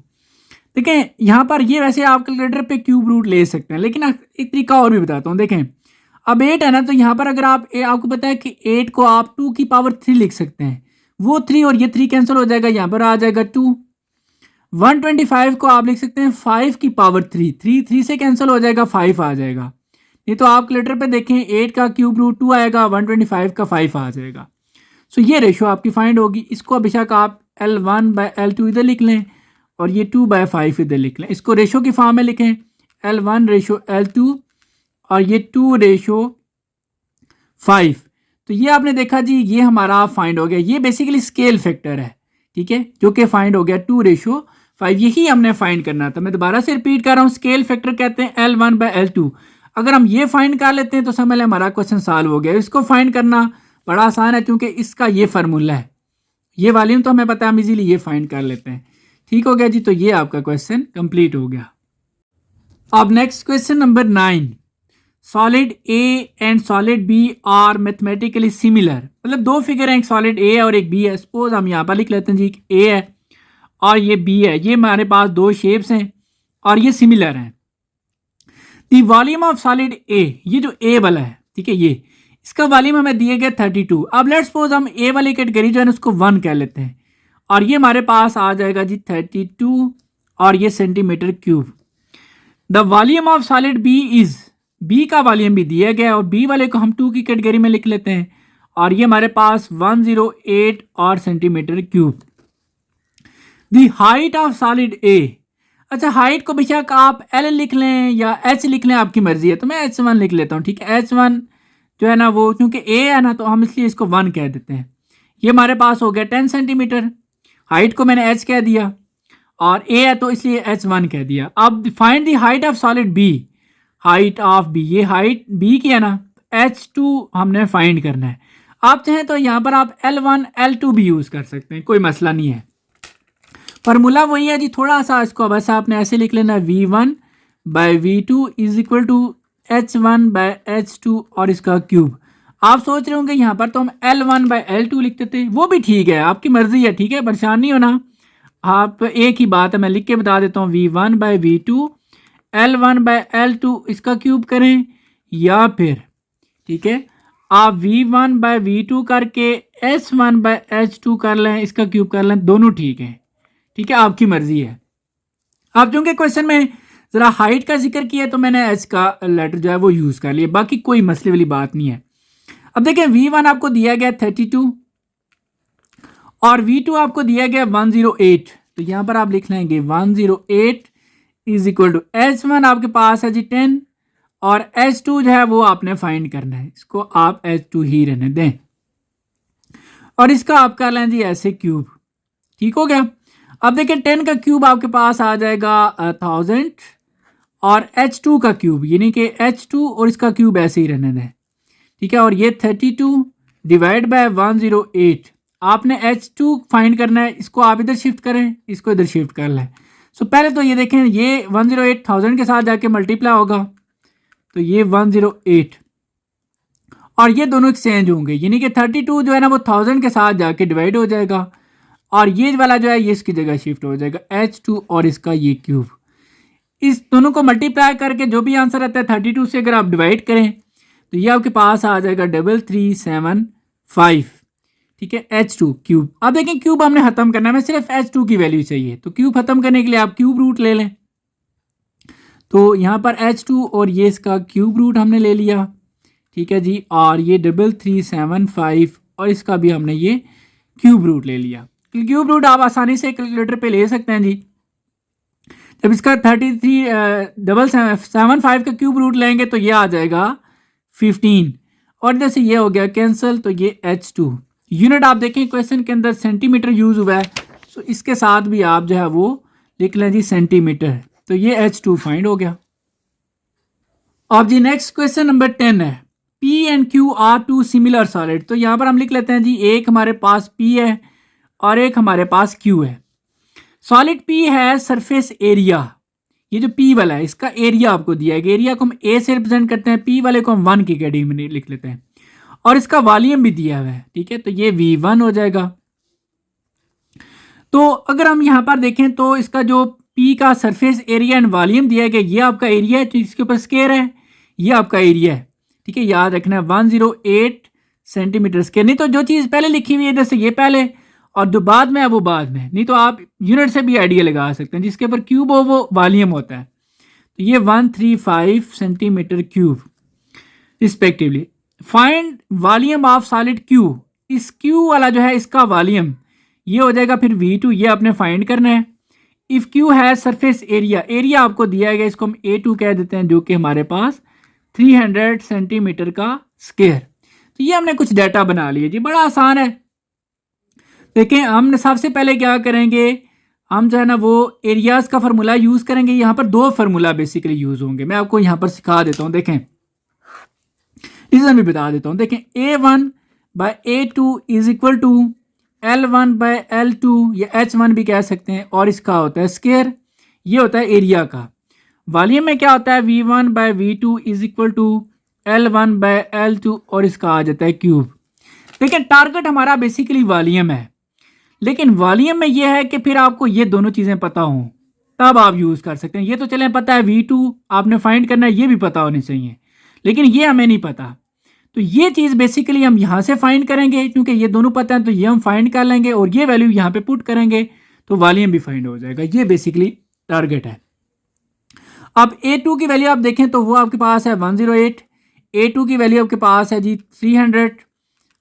देखें यहाँ पर ये वैसे आप कैलकुलेटर पे क्यूब रूट ले सकते हैं, लेकिन एक तरीका और भी बताता हूँ। देखें अब 8 है ना, तो यहाँ पर अगर आपको पता है कि 8 को आप 2 की पावर 3 लिख सकते हैं, वो 3 और ये 3 कैंसिल हो जाएगा, यहाँ पर आ जाएगा 2। 125 को आप लिख सकते हैं 5 की पावर 3 से कैंसिल हो जाएगा, 5 आ जाएगा। ये तो आप कैलकुलेटर पे देखें 8 का क्यूब रूट 2 आएगा, 125 का 5 आ जाएगा। सो ये रेशो आपकी फाइंड होगी। इसको बेशक आप L1/L2 इधर लिख लें, और ये 2/5 इधर लिख लें, इसको रेशो की फॉर्म में लिखें, L1/L2 और ये 2/5। तो ये आपने देखा जी, ये हमारा फाइंड हो गया। ये बेसिकली स्केल फैक्टर है, ठीक है, जो कि फाइंड हो गया 2/5। यही हमने फाइंड करना था। मैं दोबारा से रिपीट कर रहा हूँ, स्केल फैक्टर कहते हैं L1/L2। अगर हम ये फाइंड कर लेते हैं तो समझ लें हमारा क्वेश्चन सॉल्व हो गया। इसको फाइंड करना बड़ा आसान है, क्योंकि इसका ये फार्मूला है, ये वॉल्यूम तो हमें पता है, हम इजीली ये फाइंड कर लेते हैं। ठीक हो गया जी, तो ये आपका क्वेश्चन कंप्लीट हो गया। अब next question number 9, solid A and solid B are mathematically similar. मतलब दो फिगर हैं, एक सॉलिड ए है और एक बी है। सपोज हम यहाँ पर लिख लेते हैं जी, ए है और ये बी है, ये हमारे पास दो शेप्स हैं और ये सिमिलर हैं। दी वॉल्यूम ऑफ सॉलिड ए, ये जो ए वाला है, ठीक है, ये इसका वॉल्यूम हमें दिए गए 32। अब लेट्स सपोज हम ए वाली कैटेगरी जो है उसको 1 कह लेते हैं, और ये हमारे पास आ जाएगा जी 32 और ये centimetre cube. The volume of solid B is, B का वॉल्यूम भी दिया गया और बी वाले को हम 2 की कैटेगरी में लिख लेते हैं, और ये हमारे पास 108 और centimetre cube. The height of solid A, अच्छा, हाइट को बेशक आप एल लिख लें या एच लिख लें, आपकी मर्जी है। तो मैं H1 लिख लेता हूँ, ठीक है। H1 जो है ना वो, क्योंकि ए है ना तो हम इसलिए इसको 1 कह देते हैं। ये हमारे पास हो गया 10 सेंटीमीटर। हाइट को मैंने एच कह दिया और ए है तो इसलिए H1 कह दिया। अब find the height of solid B. Height of B, ये हाइट बी की है ना, H2 हमने फाइंड करना है। आप चाहें तो यहाँ पर आप L1 L2 भी यूज़ कर सकते हैं, कोई मसला नहीं है। फार्मूला वही है जी, थोड़ा सा इसको बस आपने ऐसे लिख लेना, V1/V2 is equal to H1/H2 और इसका क्यूब। आप सोच रहे होंगे यहाँ पर तो हम L1/L2 लिखते थे, वो भी ठीक है, आपकी मर्जी है, ठीक है, परेशान नहीं होना। आप एक ही बात है, मैं लिख के बता देता हूँ, V1/V2 L1/L2 इसका क्यूब करें, या फिर ठीक है आप V1/V2 करके H1/H2 कर लें, इसका क्यूब कर लें, दोनों ठीक है, ठीक है, आपकी मर्जी है। आप चूंकि क्वेश्चन में जरा हाइट का जिक्र किया तो मैंने एच का लेटर जो है वो यूज कर लिया, बाकी कोई मसले वाली बात नहीं है। अब देखें, V1 आपको दिया गया 32 और V2 आपको दिया गया 108, तो यहां पर आप लिख लेंगे 108 इज इक्वल टू H1 आपके पास है जी 10 और H2 जो है वो आपने फाइंड करना है, इसको आप H2 ही रहने दें और इसका आप कर लें जी ऐसे क्यूब, ठीक हो गया। अब देखिए 10 का क्यूब आपके पास आ जाएगा 1000 और H2 का क्यूब यानी कि H2 और इसका क्यूब ऐसे ही रहने दें, ठीक है। और ये 32 डिवाइड बाय 108, आपने H2 फाइंड करना है, इसको आप इधर शिफ्ट करें, इसको इधर शिफ्ट कर लें। सो पहले तो ये देखें, ये 108,000 के साथ जाके मल्टीप्लाई होगा तो ये 108 और ये दोनों एक्सचेंज होंगे, यानी कि 32 जो है ना वो 1000 के साथ जाके डिवाइड हो जाएगा और ये वाला जो है ये इसकी जगह शिफ्ट हो जाएगा H2 और इसका ये क्यूब। इस दोनों को मल्टीप्लाई करके जो भी आंसर आता है 32 से अगर आप डिवाइड करें तो ये आपके पास आ जाएगा 3375, ठीक है, H2 क्यूब। अब देखें क्यूब हमने खत्म करना है, हमें सिर्फ H2 की वैल्यू चाहिए, तो क्यूब खत्म करने के लिए आप क्यूब रूट ले लें। तो यहाँ पर H2 और ये इसका क्यूब रूट हमने ले लिया, ठीक है जी, और ये 3375 और इसका भी हमने ये क्यूब रूट ले लिया। क्यूब रूट आप आसानी से कैलकुलेटर पे ले सकते हैं जी। जब इसका 33,775 का क्यूब रूट लेंगे तो ये आ जाएगा 15 और जैसे ये हो गया कैंसिल, तो ये H2 यूनिट आप देखें क्वेश्चन के अंदर सेंटीमीटर यूज हुआ है, तो इसके साथ भी आप जो है वो लिख लें जी सेंटीमीटर, तो ये H2 फाइंड हो गया। अब जी नेक्स्ट क्वेश्चन नंबर 10 है, P and Q are two similar solid. तो यहाँ पर हम लिख लेते हैं जी, एक हमारे पास P है और एक हमारे पास Q है। सॉलिड P है सरफेस एरिया, ये जो P वाला है इसका एरिया आपको दिया है, एरिया को हम A से रिप्रेजेंट करते हैं, P वाले को हम 1 की कैटेगरी में लिख लेते हैं और इसका वॉल्यूम भी दिया हुआ है, ठीक है, तो ये V1 हो जाएगा। तो अगर हम यहाँ पर देखें तो इसका जो P का सरफेस एरिया एंड वॉल्यूम दिया गया, ये आपका एरिया है, तो इसके ऊपर स्क्वायर है, ये आपका एरिया है, ठीक है, याद रखना है 108 सेंटीमीटर स्क्वायर। नहीं तो जो चीज़ पहले लिखी हुई है इधर से ये पहले और जो बाद में है वो बाद में, नहीं तो आप यूनिट से भी आइडिया लगा सकते हैं, जिसके ऊपर क्यूब हो वो वॉल्यूम होता है। तो ये 135 centimetre cube respectively. Find volume of solid Q, इस Q वाला जो है इसका वॉल्यूम ये हो जाएगा फिर V2, ये आपने फाइंड करना है। इफ़ Q है सरफेस एरिया, एरिया आपको दिया गया, इसको हम A2 कह देते हैं, जो कि हमारे पास 300 सेंटीमीटर का स्क्वायर। तो ये हमने कुछ डाटा बना लिया जी, बड़ा आसान है। देखें हम सबसे पहले क्या करेंगे, हम जो है ना वो एरियाज का फार्मूला यूज करेंगे। यहाँ पर दो फार्मूला बेसिकली यूज होंगे, मैं आपको यहाँ पर सिखा देता हूँ। देखें रीजन भी बता देता हूँ। देखें A1/A2 is equal to L1/L2 या H1 भी कह सकते हैं, और इसका होता है स्क्वायर, ये होता है एरिया का। वॉल्यूम में क्या होता है, V1/V2 is equal to L1/L2 और इसका आ जाता है क्यूब। देखिए टारगेट हमारा बेसिकली वॉल्यूम है, लेकिन वॉल्यूम में ये है कि फिर आपको ये दोनों चीज़ें पता हों तब आप यूज़ कर सकते हैं। ये तो चलें पता है V2 आपने फाइंड करना है, ये भी पता होनी चाहिए, लेकिन ये हमें नहीं पता। तो ये चीज़ बेसिकली हम यहाँ से फाइंड करेंगे, क्योंकि ये दोनों पता है तो ये हम फाइंड कर लेंगे और ये वैल्यू यहाँ पे पुट करेंगे तो वॉल्यूम भी फाइंड हो जाएगा। ये बेसिकली टारगेट है। अब A2 की वैल्यू आप देखें तो वो आपके पास है 108, A2 की वैल्यू आपके पास है जी 300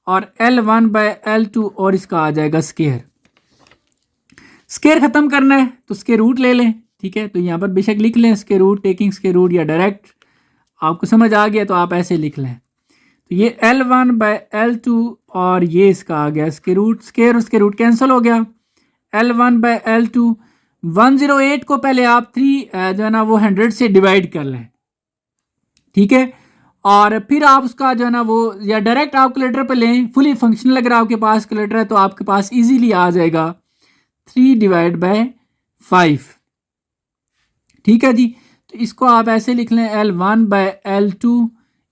और L1/L2 और इसका आ जाएगा स्क्वायर। स्क्वायर खत्म करना है तो स्क्वायर रूट ले लें, ठीक है, तो यहाँ पर बेशक लिख लें square root, taking square root, या डायरेक्ट आपको समझ आ गया तो आप ऐसे लिख लें। तो ये L1/L2 और ये इसका आ गया square root, square root cancel हो गया। L1/L2 108 को पहले आप 3 जो है ना वो 100 से डिवाइड कर लें, ठीक है, और फिर आप उसका जो है ना वो या डायरेक्ट आप कैलकुलेटर पे लें, फुली फंक्शनल अगर आपके पास कैलकुलेटर है तो आपके पास इजीली आ जाएगा 3/5, ठीक है जी। तो इसको आप ऐसे लिख लें L1/L2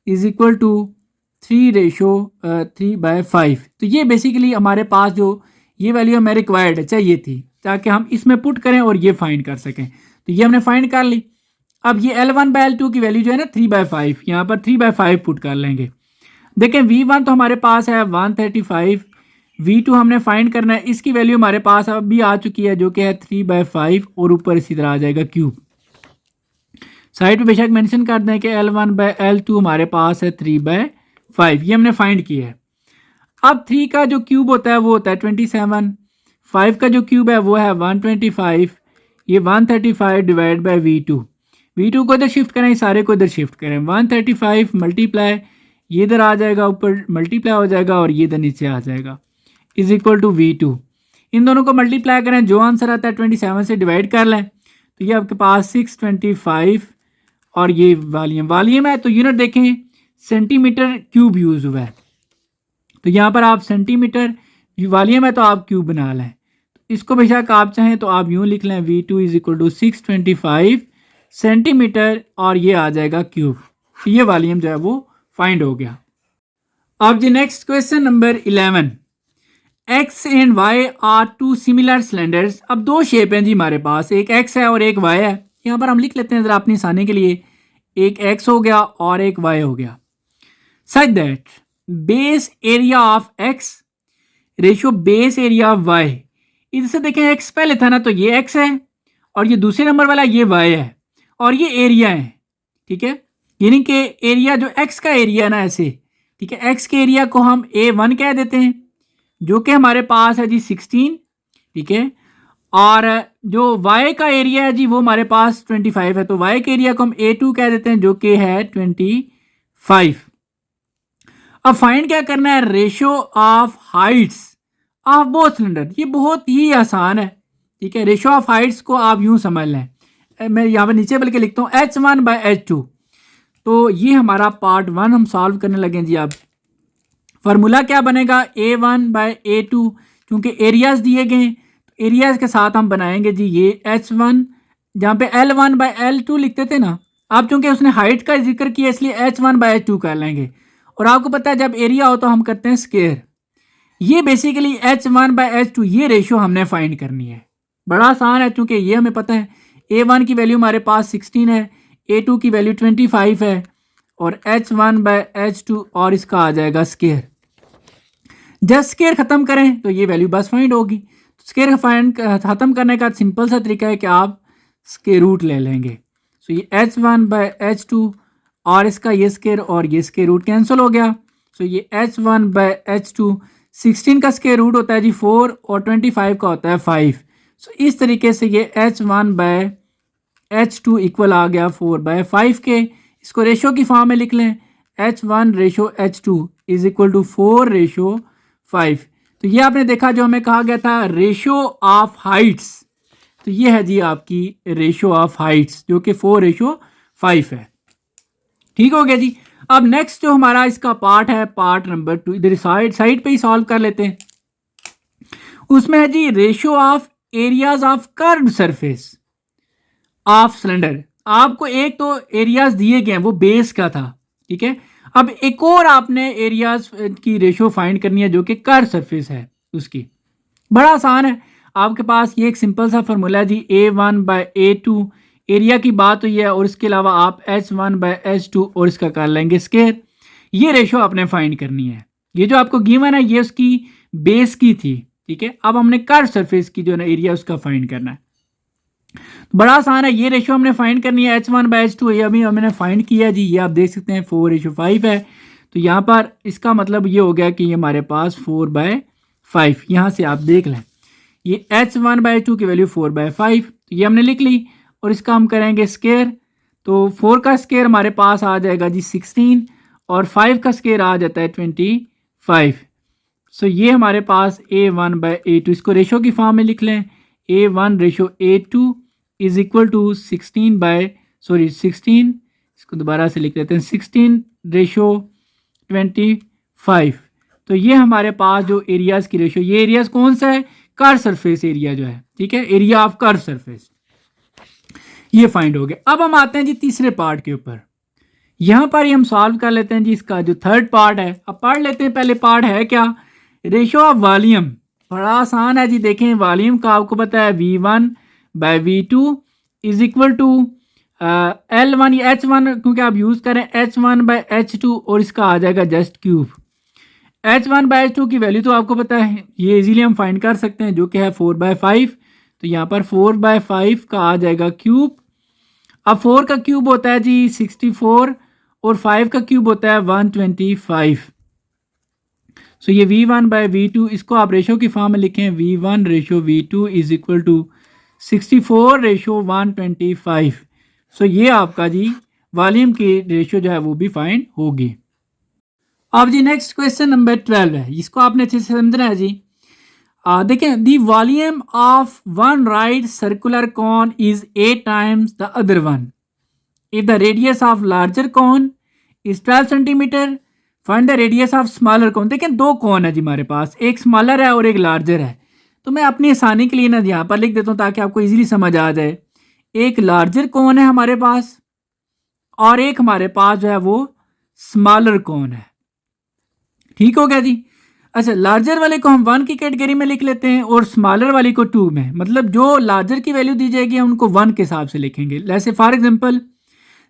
इज इक्वल टू 3/5। तो ये बेसिकली हमारे पास जो ये वैल्यू हमें रिक्वायर्ड है, चाहिए थी, ताकि हम इसमें पुट करें और ये फाइंड कर सकें। तो ये हमने फाइंड कर ली। अब ये L1/L2 की वैल्यू जो है ना 3/5, यहाँ पर 3/5 पुट कर लेंगे। देखें V1 तो हमारे पास है 135, V2 हमने फाइंड करना है, इसकी वैल्यू हमारे पास अब भी आ चुकी है जो कि है 3/5, और ऊपर इसी तरह आ जाएगा क्यूब। साइड पे बेशक मेंशन कर दें कि L1/L2 हमारे पास है 3/5, ये हमने फाइंड किया है। अब 3 का जो क्यूब होता है वो होता है 27, 5 का जो क्यूब है वो है 125, ये 135 डिवाइड बाई V2 को इधर शिफ्ट करें, सारे को इधर शिफ्ट करें, 135 मल्टीप्लाई, ये इधर आ जाएगा, ऊपर मल्टीप्लाई हो जाएगा और ये इधर नीचे आ जाएगा, इज इक्वल टू V2। इन दोनों को मल्टीप्लाई करें, जो आंसर आता है 27 से डिवाइड कर लें, तो ये आपके पास 625, और ये वॉल्यूम है तो यूनिट देखें सेंटीमीटर क्यूब यूज हुआ है। तो यहाँ पर आप सेंटीमीटर, वॉल्यूम है तो आप क्यूब बना लें। इसको बेशक आप चाहें तो आप यूँ लिख लें V2 is equal to 625 centimetre, और ये आ जाएगा क्यूब। तो ये वॉल्यूम जो है वो फाइंड हो गया। अब जी next question number 11, X and Y are two similar cylinders. अब दो शेप हैं जी हमारे पास, एक X है और एक Y है। यहाँ पर हम लिख लेते हैं ज़रा अपनी आसानी के लिए, एक X हो गया और एक Y हो गया। Such that base area of X ratio base area of Y, इधर से देखें X पहले था ना, तो ये X है और ये दूसरे नंबर वाला ये Y है, और ये एरिया है, ठीक है, यानी कि एरिया जो X का एरिया ना ऐसे, ठीक है, X के एरिया को हम A1 कह देते हैं, जो कि हमारे पास है जी 16, ठीक है, और जो Y का एरिया है जी वो हमारे पास 25 है, तो Y के एरिया को हम A2 कह देते हैं, जो कि है 25। अब फाइंड क्या करना है, ratio of Heights of both cylinder. ये बहुत ही आसान है, ठीक है, रेशियो ऑफ हाइट्स को आप यूं समझ लें, मैं यहाँ पर नीचे बल्कि लिखता हूँ H1/H2। तो ये हमारा पार्ट 1 हम सॉल्व करने लगे जी। अब फार्मूला क्या बनेगा, A1/A2, क्योंकि एरियाज दिए गए हैं, एरियाज के साथ हम बनाएंगे जी ये H1, जहाँ पे L1/L2 लिखते थे ना, आप चूंकि उसने हाइट का जिक्र किया इसलिए H1/H2 कर लेंगे। और आपको पता है जब एरिया हो तो हम करते हैं स्क्वायर। ये बेसिकली H1/H2 ये रेशियो हमने फाइंड करनी है, बड़ा आसान है, चूंकि ये हमें पता है A1 की वैल्यू हमारे पास 16 है, A2 की वैल्यू 25 है, और H1/H2 और इसका आ जाएगा स्क्वायर। जब स्क्वायर खत्म करें तो ये वैल्यू बस फाइंड होगी। स्क्वायर फाइंड खत्म करने का सिंपल सा तरीका है कि आप स्क्वायर रूट ले लेंगे। सो ये H1/H2 और इसका ये स्क्वायर और ये स्क्वायर रूट कैंसिल हो गया। सो ये H1/H2 16 का स्क्वायर रूट होता है जी 4 और 25 का होता है 5। सो इस तरीके से ये H1/H2 इक्वल आ गया 4/5 के। इसको रेशो की फॉर्म में लिख लें, H1/H2 इज इक्वल टू 4/5। तो ये आपने देखा जो हमें कहा गया था रेशियो ऑफ हाइट्स, तो ये है जी आपकी रेशियो ऑफ हाइट्स जो कि 4/5 है। ठीक हो गया जी। अब नेक्स्ट जो हमारा इसका पार्ट है, पार्ट नंबर 2, इधर साइड पे ही सॉल्व कर लेते हैं। उसमें है जी ratio of areas of curved surface of cylinder. आपको एक तो एरियाज दिए गए हैं वो बेस का था, ठीक है, अब एक और आपने एरियाज की रेशियो फाइंड करनी है जो कि कर्व सरफेस है उसकी। बड़ा आसान है, आपके पास ये एक सिंपल सा फार्मूला है जी A1/A2, एरिया की बात हुई है, और इसके अलावा आप H1/H2 और इसका कर लेंगे स्क्वायर। ये रेशियो आपने फाइंड करनी है। ये जो आपको गिवन है ये उसकी बेस की थी, ठीक है। अब हमने कर्व सरफेस की जो ना एरिया उसका फाइंड करना है। बड़ा आसान है, ये रेशियो हमने फाइंड करनी है H1/H2, ये अभी हमने फाइंड किया जी, ये आप देख सकते हैं 4/5 है। तो यहाँ पर इसका मतलब ये हो गया कि ये हमारे पास 4/5, यहाँ से आप देख लें ये H1/2 की वैल्यू 4/5, तो ये हमने लिख ली। और इसका हम करेंगे स्केयर, तो 4 का स्केयर हमारे पास आ जाएगा जी 16 और 5 का स्केयर आ जाता है 25। सो ये हमारे पास A1/A2, इसको रेशो की फॉर्म में लिख लें, A1/A2 इज इक्वल टू 16, इसको दोबारा से लिख लेते हैं 16/25। तो ये हमारे पास जो एरियाज़ की रेशो, ये एरियाज़ कौन सा है, कर्व सरफेस एरिया जो है, ठीक है, एरिया ऑफ कर्व सरफेस, ये फाइंड हो गया। अब हम आते हैं जी तीसरे पार्ट के ऊपर, यहाँ पर ही हम सॉल्व कर लेते हैं जी इसका जो थर्ड पार्ट है। अब पढ़ लेते हैं पहले पार्ट है क्या, रेशो ऑफ वॉल्यूम। बड़ा आसान है जी, देखें वॉल्यूम का आपको पता है V1/V2 is equal to L1 या H1, क्योंकि आप यूज़ करें H1/H2 और इसका आ जाएगा जस्ट क्यूब। H1/H2 की वैल्यू तो आपको पता है, ये इजीली हम फाइंड कर सकते हैं, जो कि है 4/5। तो यहाँ पर 4/5 का आ जाएगा क्यूब। अब 4 का क्यूब होता है जी 64 और 5 का क्यूब होता है 125। सो ये V1/V2, इसको आप रेशो की फॉर्म में लिखें, V1/V2 इज इक्वल टू 64/125। सो ये आपका जी वॉल्यूम की रेशो जो है वो भी फाइंड होगी। अब जी नेक्स्ट क्वेश्चन नंबर 12 है, इसको आपने अच्छे से समझना है जी। देखें, the volume of one right circular cone is 8 times the other one if the radius of larger cone is 12 centimetre, find the radius of smaller cone. देखें दो कॉन है जी हमारे पास, एक स्मॉलर है और एक लार्जर है। तो मैं अपनी आसानी के लिए ना यहाँ पर लिख देता हूँ ताकि आपको इजीली समझ आ जाए। एक लार्जर कॉन है हमारे पास और एक हमारे पास जो है वो स्मॉलर कॉन है, ठीक हो गया जी। अच्छा, लार्जर वाले को हम 1 की कैटेगरी में लिख लेते हैं और स्मॉलर वाले को 2 में, मतलब जो लार्जर की वैल्यू दी जाएगी हम उनको 1 के हिसाब से लिखेंगे। जैसे for example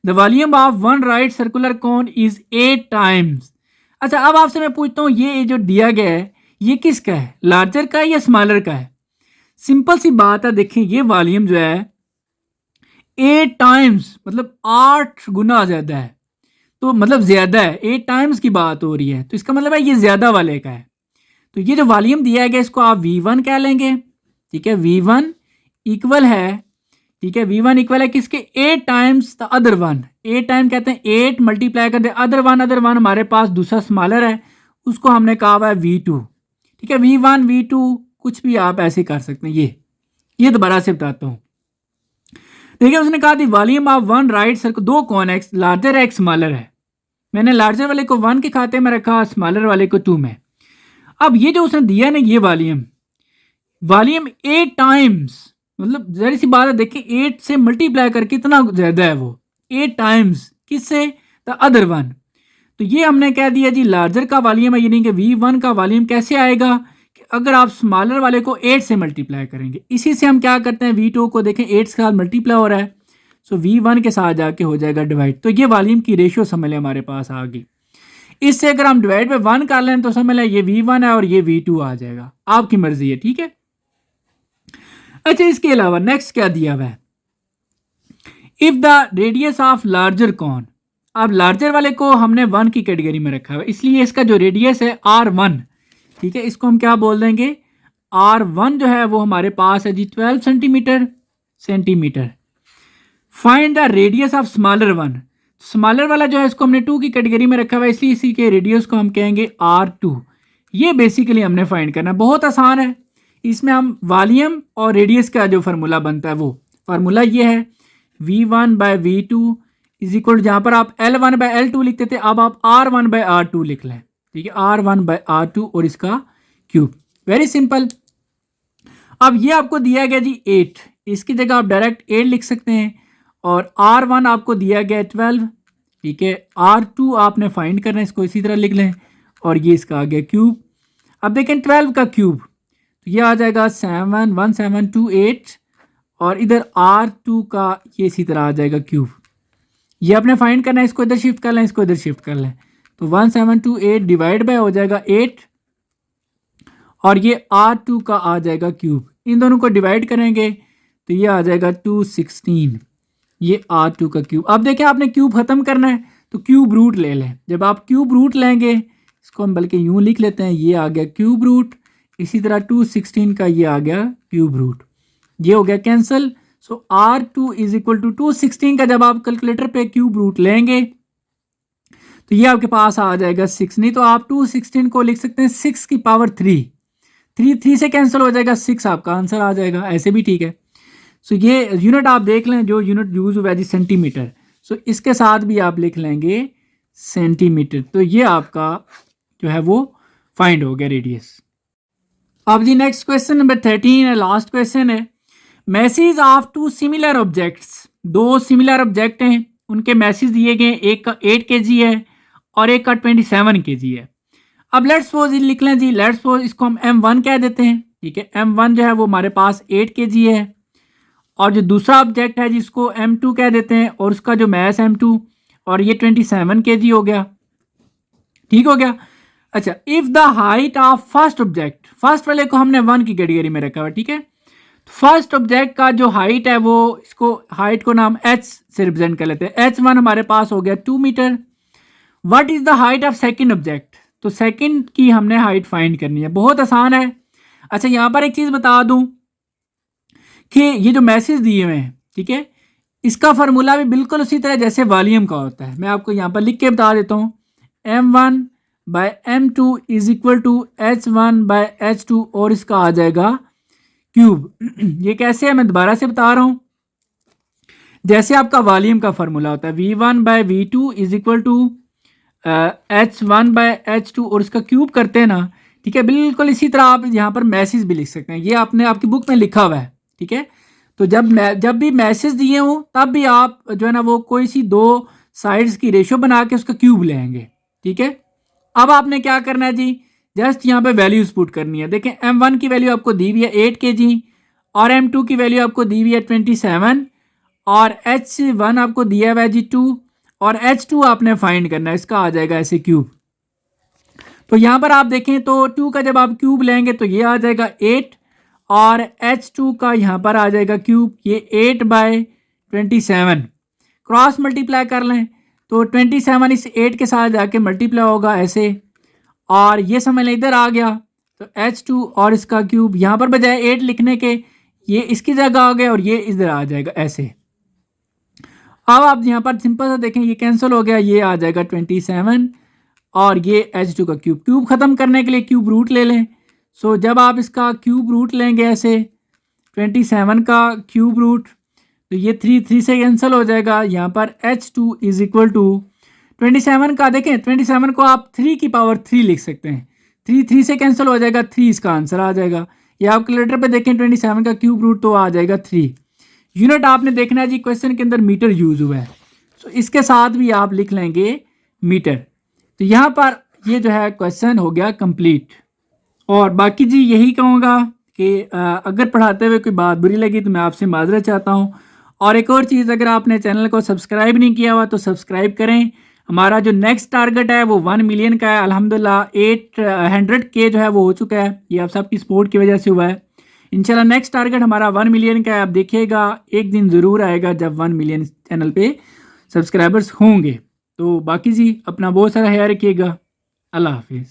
the volume of one right circular cone is 8 times। अच्छा, अब आपसे मैं पूछता हूँ ये जो दिया गया है ये किसका है, लार्जर का है या स्मॉलर का है? सिंपल सी बात है, देखें ये वॉल्यूम जो है 8 times मतलब 8 गुना ज्यादा है, तो मतलब ज्यादा है, 8 times की बात हो रही है, तो इसका मतलब है ये ज्यादा वाले का है। तो ये जो वॉल्यूम दिया गया इसको आप V1 कह लेंगे, ठीक है। V1 इक्वल है, ठीक है, V1 इक्वल है किसके, 8 times the other one. 8 time कहते हैं 8 मल्टीप्लाई कर दे अदर वन हमारे पास दूसरा स्मॉलर है, उसको हमने कहा हुआ है V2, ठीक है। V1 V2 कुछ भी आप ऐसे कर सकते हैं। ये दोबारा से बताता हूँ, देखिए उसने कहा थी volume of one right circle, दो कौन है, लार्जर है एक स्मॉलर है। मैंने लार्जर वाले को 1 के खाते में रखा, स्मॉलर वाले को 2 में। अब ये जो उसने दिया ना ये वॉल्यूम 8 टाइम्स, मतलब जरा सी बात है, देखिए 8 से मल्टीप्लाई करके इतना ज्यादा है वो, 8 टाइम्स किससे, द अदर वन। तो ये हमने कह दिया जी लार्जर का वॉल्यूम है, यानी कि V1 का वॉल्यूम कैसे आएगा कि अगर आप स्मॉलर वाले को 8 से मल्टीप्लाई करेंगे। इसी से हम क्या करते हैं, V2 को देखें 8 के साथ मल्टीप्लाई हो रहा है, सो V1 के साथ जाके हो जाएगा डिवाइड। तो ये वॉल्यूम की रेशियो समझ लें हमारे पास आ गई। इससे अगर हम डिवाइड पे 1 कर लें तो समझ लें ये V1 है और ये V2 आ जाएगा, आपकी मर्जी है, ठीक है। अच्छा, इसके अलावा नेक्स्ट क्या दिया हुआ है, if the radius of larger cone. अब लार्जर वाले को हमने 1 की कैटेगरी में रखा हुआ है, इसलिए इसका जो रेडियस है R1, ठीक है, इसको हम क्या बोल देंगे, R1 जो है वो हमारे पास है जी 12 centimetre. Find the radius of smaller one. Smaller वाला जो है इसको हमने 2 की कैटेगरी में रखा हुआ है, इसलिए इसी के रेडियस को हम कहेंगे R2। ये बेसिकली हमने फाइंड करना है, बहुत आसान है। इसमें हम वॉल्यूम और रेडियस का जो फार्मूला बनता है वो फार्मूला ये है, V1/V2 इज इक्वल, जहाँ पर आप L1/L2 लिखते थे अब आप R1/R2 लिख लें, ठीक है, R1/R2 और इसका क्यूब, वेरी सिंपल। अब ये आपको दिया गया जी 8, इसकी जगह आप डायरेक्ट 8 लिख सकते हैं, और R1 आपको दिया गया 12, ठीक है। R2 आपने फाइंड करना है, इसको इसी तरह लिख लें, और ये इसका आ गया क्यूब। अब देखें 12 का क्यूब, तो ये आ जाएगा 1728, और इधर R2 का ये इसी तरह आ जाएगा क्यूब। ये आपने फाइंड करना है, इसको इधर शिफ्ट कर लें, इसको इधर शिफ्ट कर लें, तो 1728 डिवाइड बाय हो जाएगा 8, और ये R2 का आ जाएगा क्यूब। इन दोनों को डिवाइड करेंगे तो ये आ जाएगा 216, ये R2 का क्यूब। अब देखें आपने क्यूब खत्म करना है तो क्यूब रूट ले लें। जब आप क्यूब रूट लेंगे, इसको हम बल्कि यूं लिख लेते हैं, ये आ गया क्यूब रूट, इसी तरह 216 का ये आ गया क्यूब रूट, ये हो गया cancel. So R2 is equal to 216 का जब आप कैलकुलेटर पे क्यूब रूट लेंगे तो ये आपके पास आ जाएगा 6, नहीं तो आप 216 को लिख सकते हैं 6 की पावर 3, 3 से कैंसिल हो जाएगा, 6 आपका आंसर आ जाएगा, ऐसे भी ठीक है। सो ये यूनिट आप देख लें, जो यूनिट यूज हुआ है जी सेंटीमीटर, सो इसके साथ भी आप लिख लेंगे सेंटीमीटर, तो ये आपका जो है वो फाइंड हो गया रेडियस। अब जी नेक्स्ट क्वेश्चन नंबर 13 है, लास्ट क्वेश्चन है। Masses of two similar objects, दो सिमिलर ऑब्जेक्ट हैं, उनके मैसेज दिए गए, एक का 8 kg है और एक का 27 kg है। अब लेट्स सपोज लिख लें जी, लेट्स सपोज इसको हम M1 कह देते हैं, ठीक है। M1 जो है वो हमारे पास 8 kg है और जो दूसरा ऑब्जेक्ट है जिसको M2 कह देते हैं और उसका जो मैस M2 और ये 27 kg हो गया, ठीक हो गया। अच्छा, if the height of first object, first वाले को हमने 1 की कैटेगरी में रखा हुआ, ठीक है। फर्स्ट ऑब्जेक्ट का जो हाइट है वो, इसको हाइट को नाम h से रिप्रेजेंट कर लेते हैं, h1 हमारे पास हो गया 2 metre. What is the height of second object, तो सेकंड की हमने हाइट फाइंड करनी है, बहुत आसान है। अच्छा, यहां पर एक चीज बता दूं कि ये जो मैसेज दिए हुए हैं, ठीक है, इसका फार्मूला भी बिल्कुल उसी तरह जैसे वॉल्यूम का होता है, मैं आपको यहाँ पर लिख के बता देता हूँ। M1 by M2 is equal to H1 by H2 और इसका आ जाएगा क्यूब। ये कैसे है, मैं दोबारा से बता रहा हूँ, जैसे आपका वॉल्यूम का फार्मूला होता है V1 by V2 is equal to H1 by H2 और इसका क्यूब करते हैं ना, ठीक है। बिल्कुल इसी तरह आप यहाँ पर मैसेज भी लिख सकते हैं, ये आपने आपकी बुक में लिखा हुआ है, ठीक है। तो जब भी मैसेज दिए हो तब भी आप जो है ना वो कोई सी दो साइड्स की रेशियो बना के उसका क्यूब लेंगे, ठीक है। अब आपने क्या करना है जी, जस्ट यहाँ पे वैल्यूज पुट करनी है। देखें M1 की वैल्यू आपको दी हुई है 8 kg और M2 की वैल्यू आपको दी हुई है 27 और H1 आपको दिया हुआ है जी 2 और H2 आपने फाइंड करना है, इसका आ जाएगा ऐसे क्यूब। तो यहाँ पर आप देखें तो 2 का जब आप क्यूब लेंगे तो ये आ जाएगा 8 और H2 का यहाँ पर आ जाएगा क्यूब, ये 8 बाय 27, क्रॉस मल्टीप्लाई कर लें तो 27 इस 8 के साथ जाके मल्टीप्लाई होगा ऐसे, और ये समझ लें इधर आ गया तो H2 और इसका क्यूब, यहाँ पर बजाय 8 लिखने के ये इसकी जगह आ गया और ये इधर आ जाएगा ऐसे। अब आप यहाँ पर सिंपल सा देखें, ये कैंसिल हो गया, ये आ जाएगा 27 और ये H2 का क्यूब। क्यूब ख़त्म करने के लिए क्यूब रूट ले लें। सो जब आप इसका क्यूब रूट लेंगे ऐसे 27 का क्यूब रूट तो ये 3 से कैंसिल हो जाएगा, यहाँ पर H2 इज इक्वल टू 27 का, देखें 27 को आप 3 की पावर 3 लिख सकते हैं, 3 से कैंसिल हो जाएगा, 3 इसका आंसर आ जाएगा। ये आप कैलकुलेटर पे देखें 27 का क्यूब रूट तो आ जाएगा 3। यूनिट आपने देखना है जी, क्वेश्चन के अंदर मीटर यूज हुआ है, सो इसके साथ भी आप लिख लेंगे मीटर। तो यहाँ पर ये जो है क्वेश्चन हो गया कंप्लीट। और बाकी जी यही कहूँगा कि अगर पढ़ाते हुए कोई बात बुरी लगी तो मैं आपसे माजरत चाहता हूँ। और एक और चीज़, अगर आपने चैनल को सब्सक्राइब नहीं किया हुआ तो सब्सक्राइब करें। हमारा जो नेक्स्ट टारगेट है वो 1 मिलियन का है, अल्हम्दुलिल्लाह 800K जो है वो हो चुका है, ये आप सबकी सपोर्ट की वजह से हुआ है। इंशाल्लाह नेक्स्ट टारगेट हमारा 1 मिलियन का है, आप देखिएगा एक दिन ज़रूर आएगा जब 1 मिलियन चैनल पे सब्सक्राइबर्स होंगे। तो बाकी जी अपना बहुत सारा ख्याल रखिएगा, अल्लाह हाफिज़।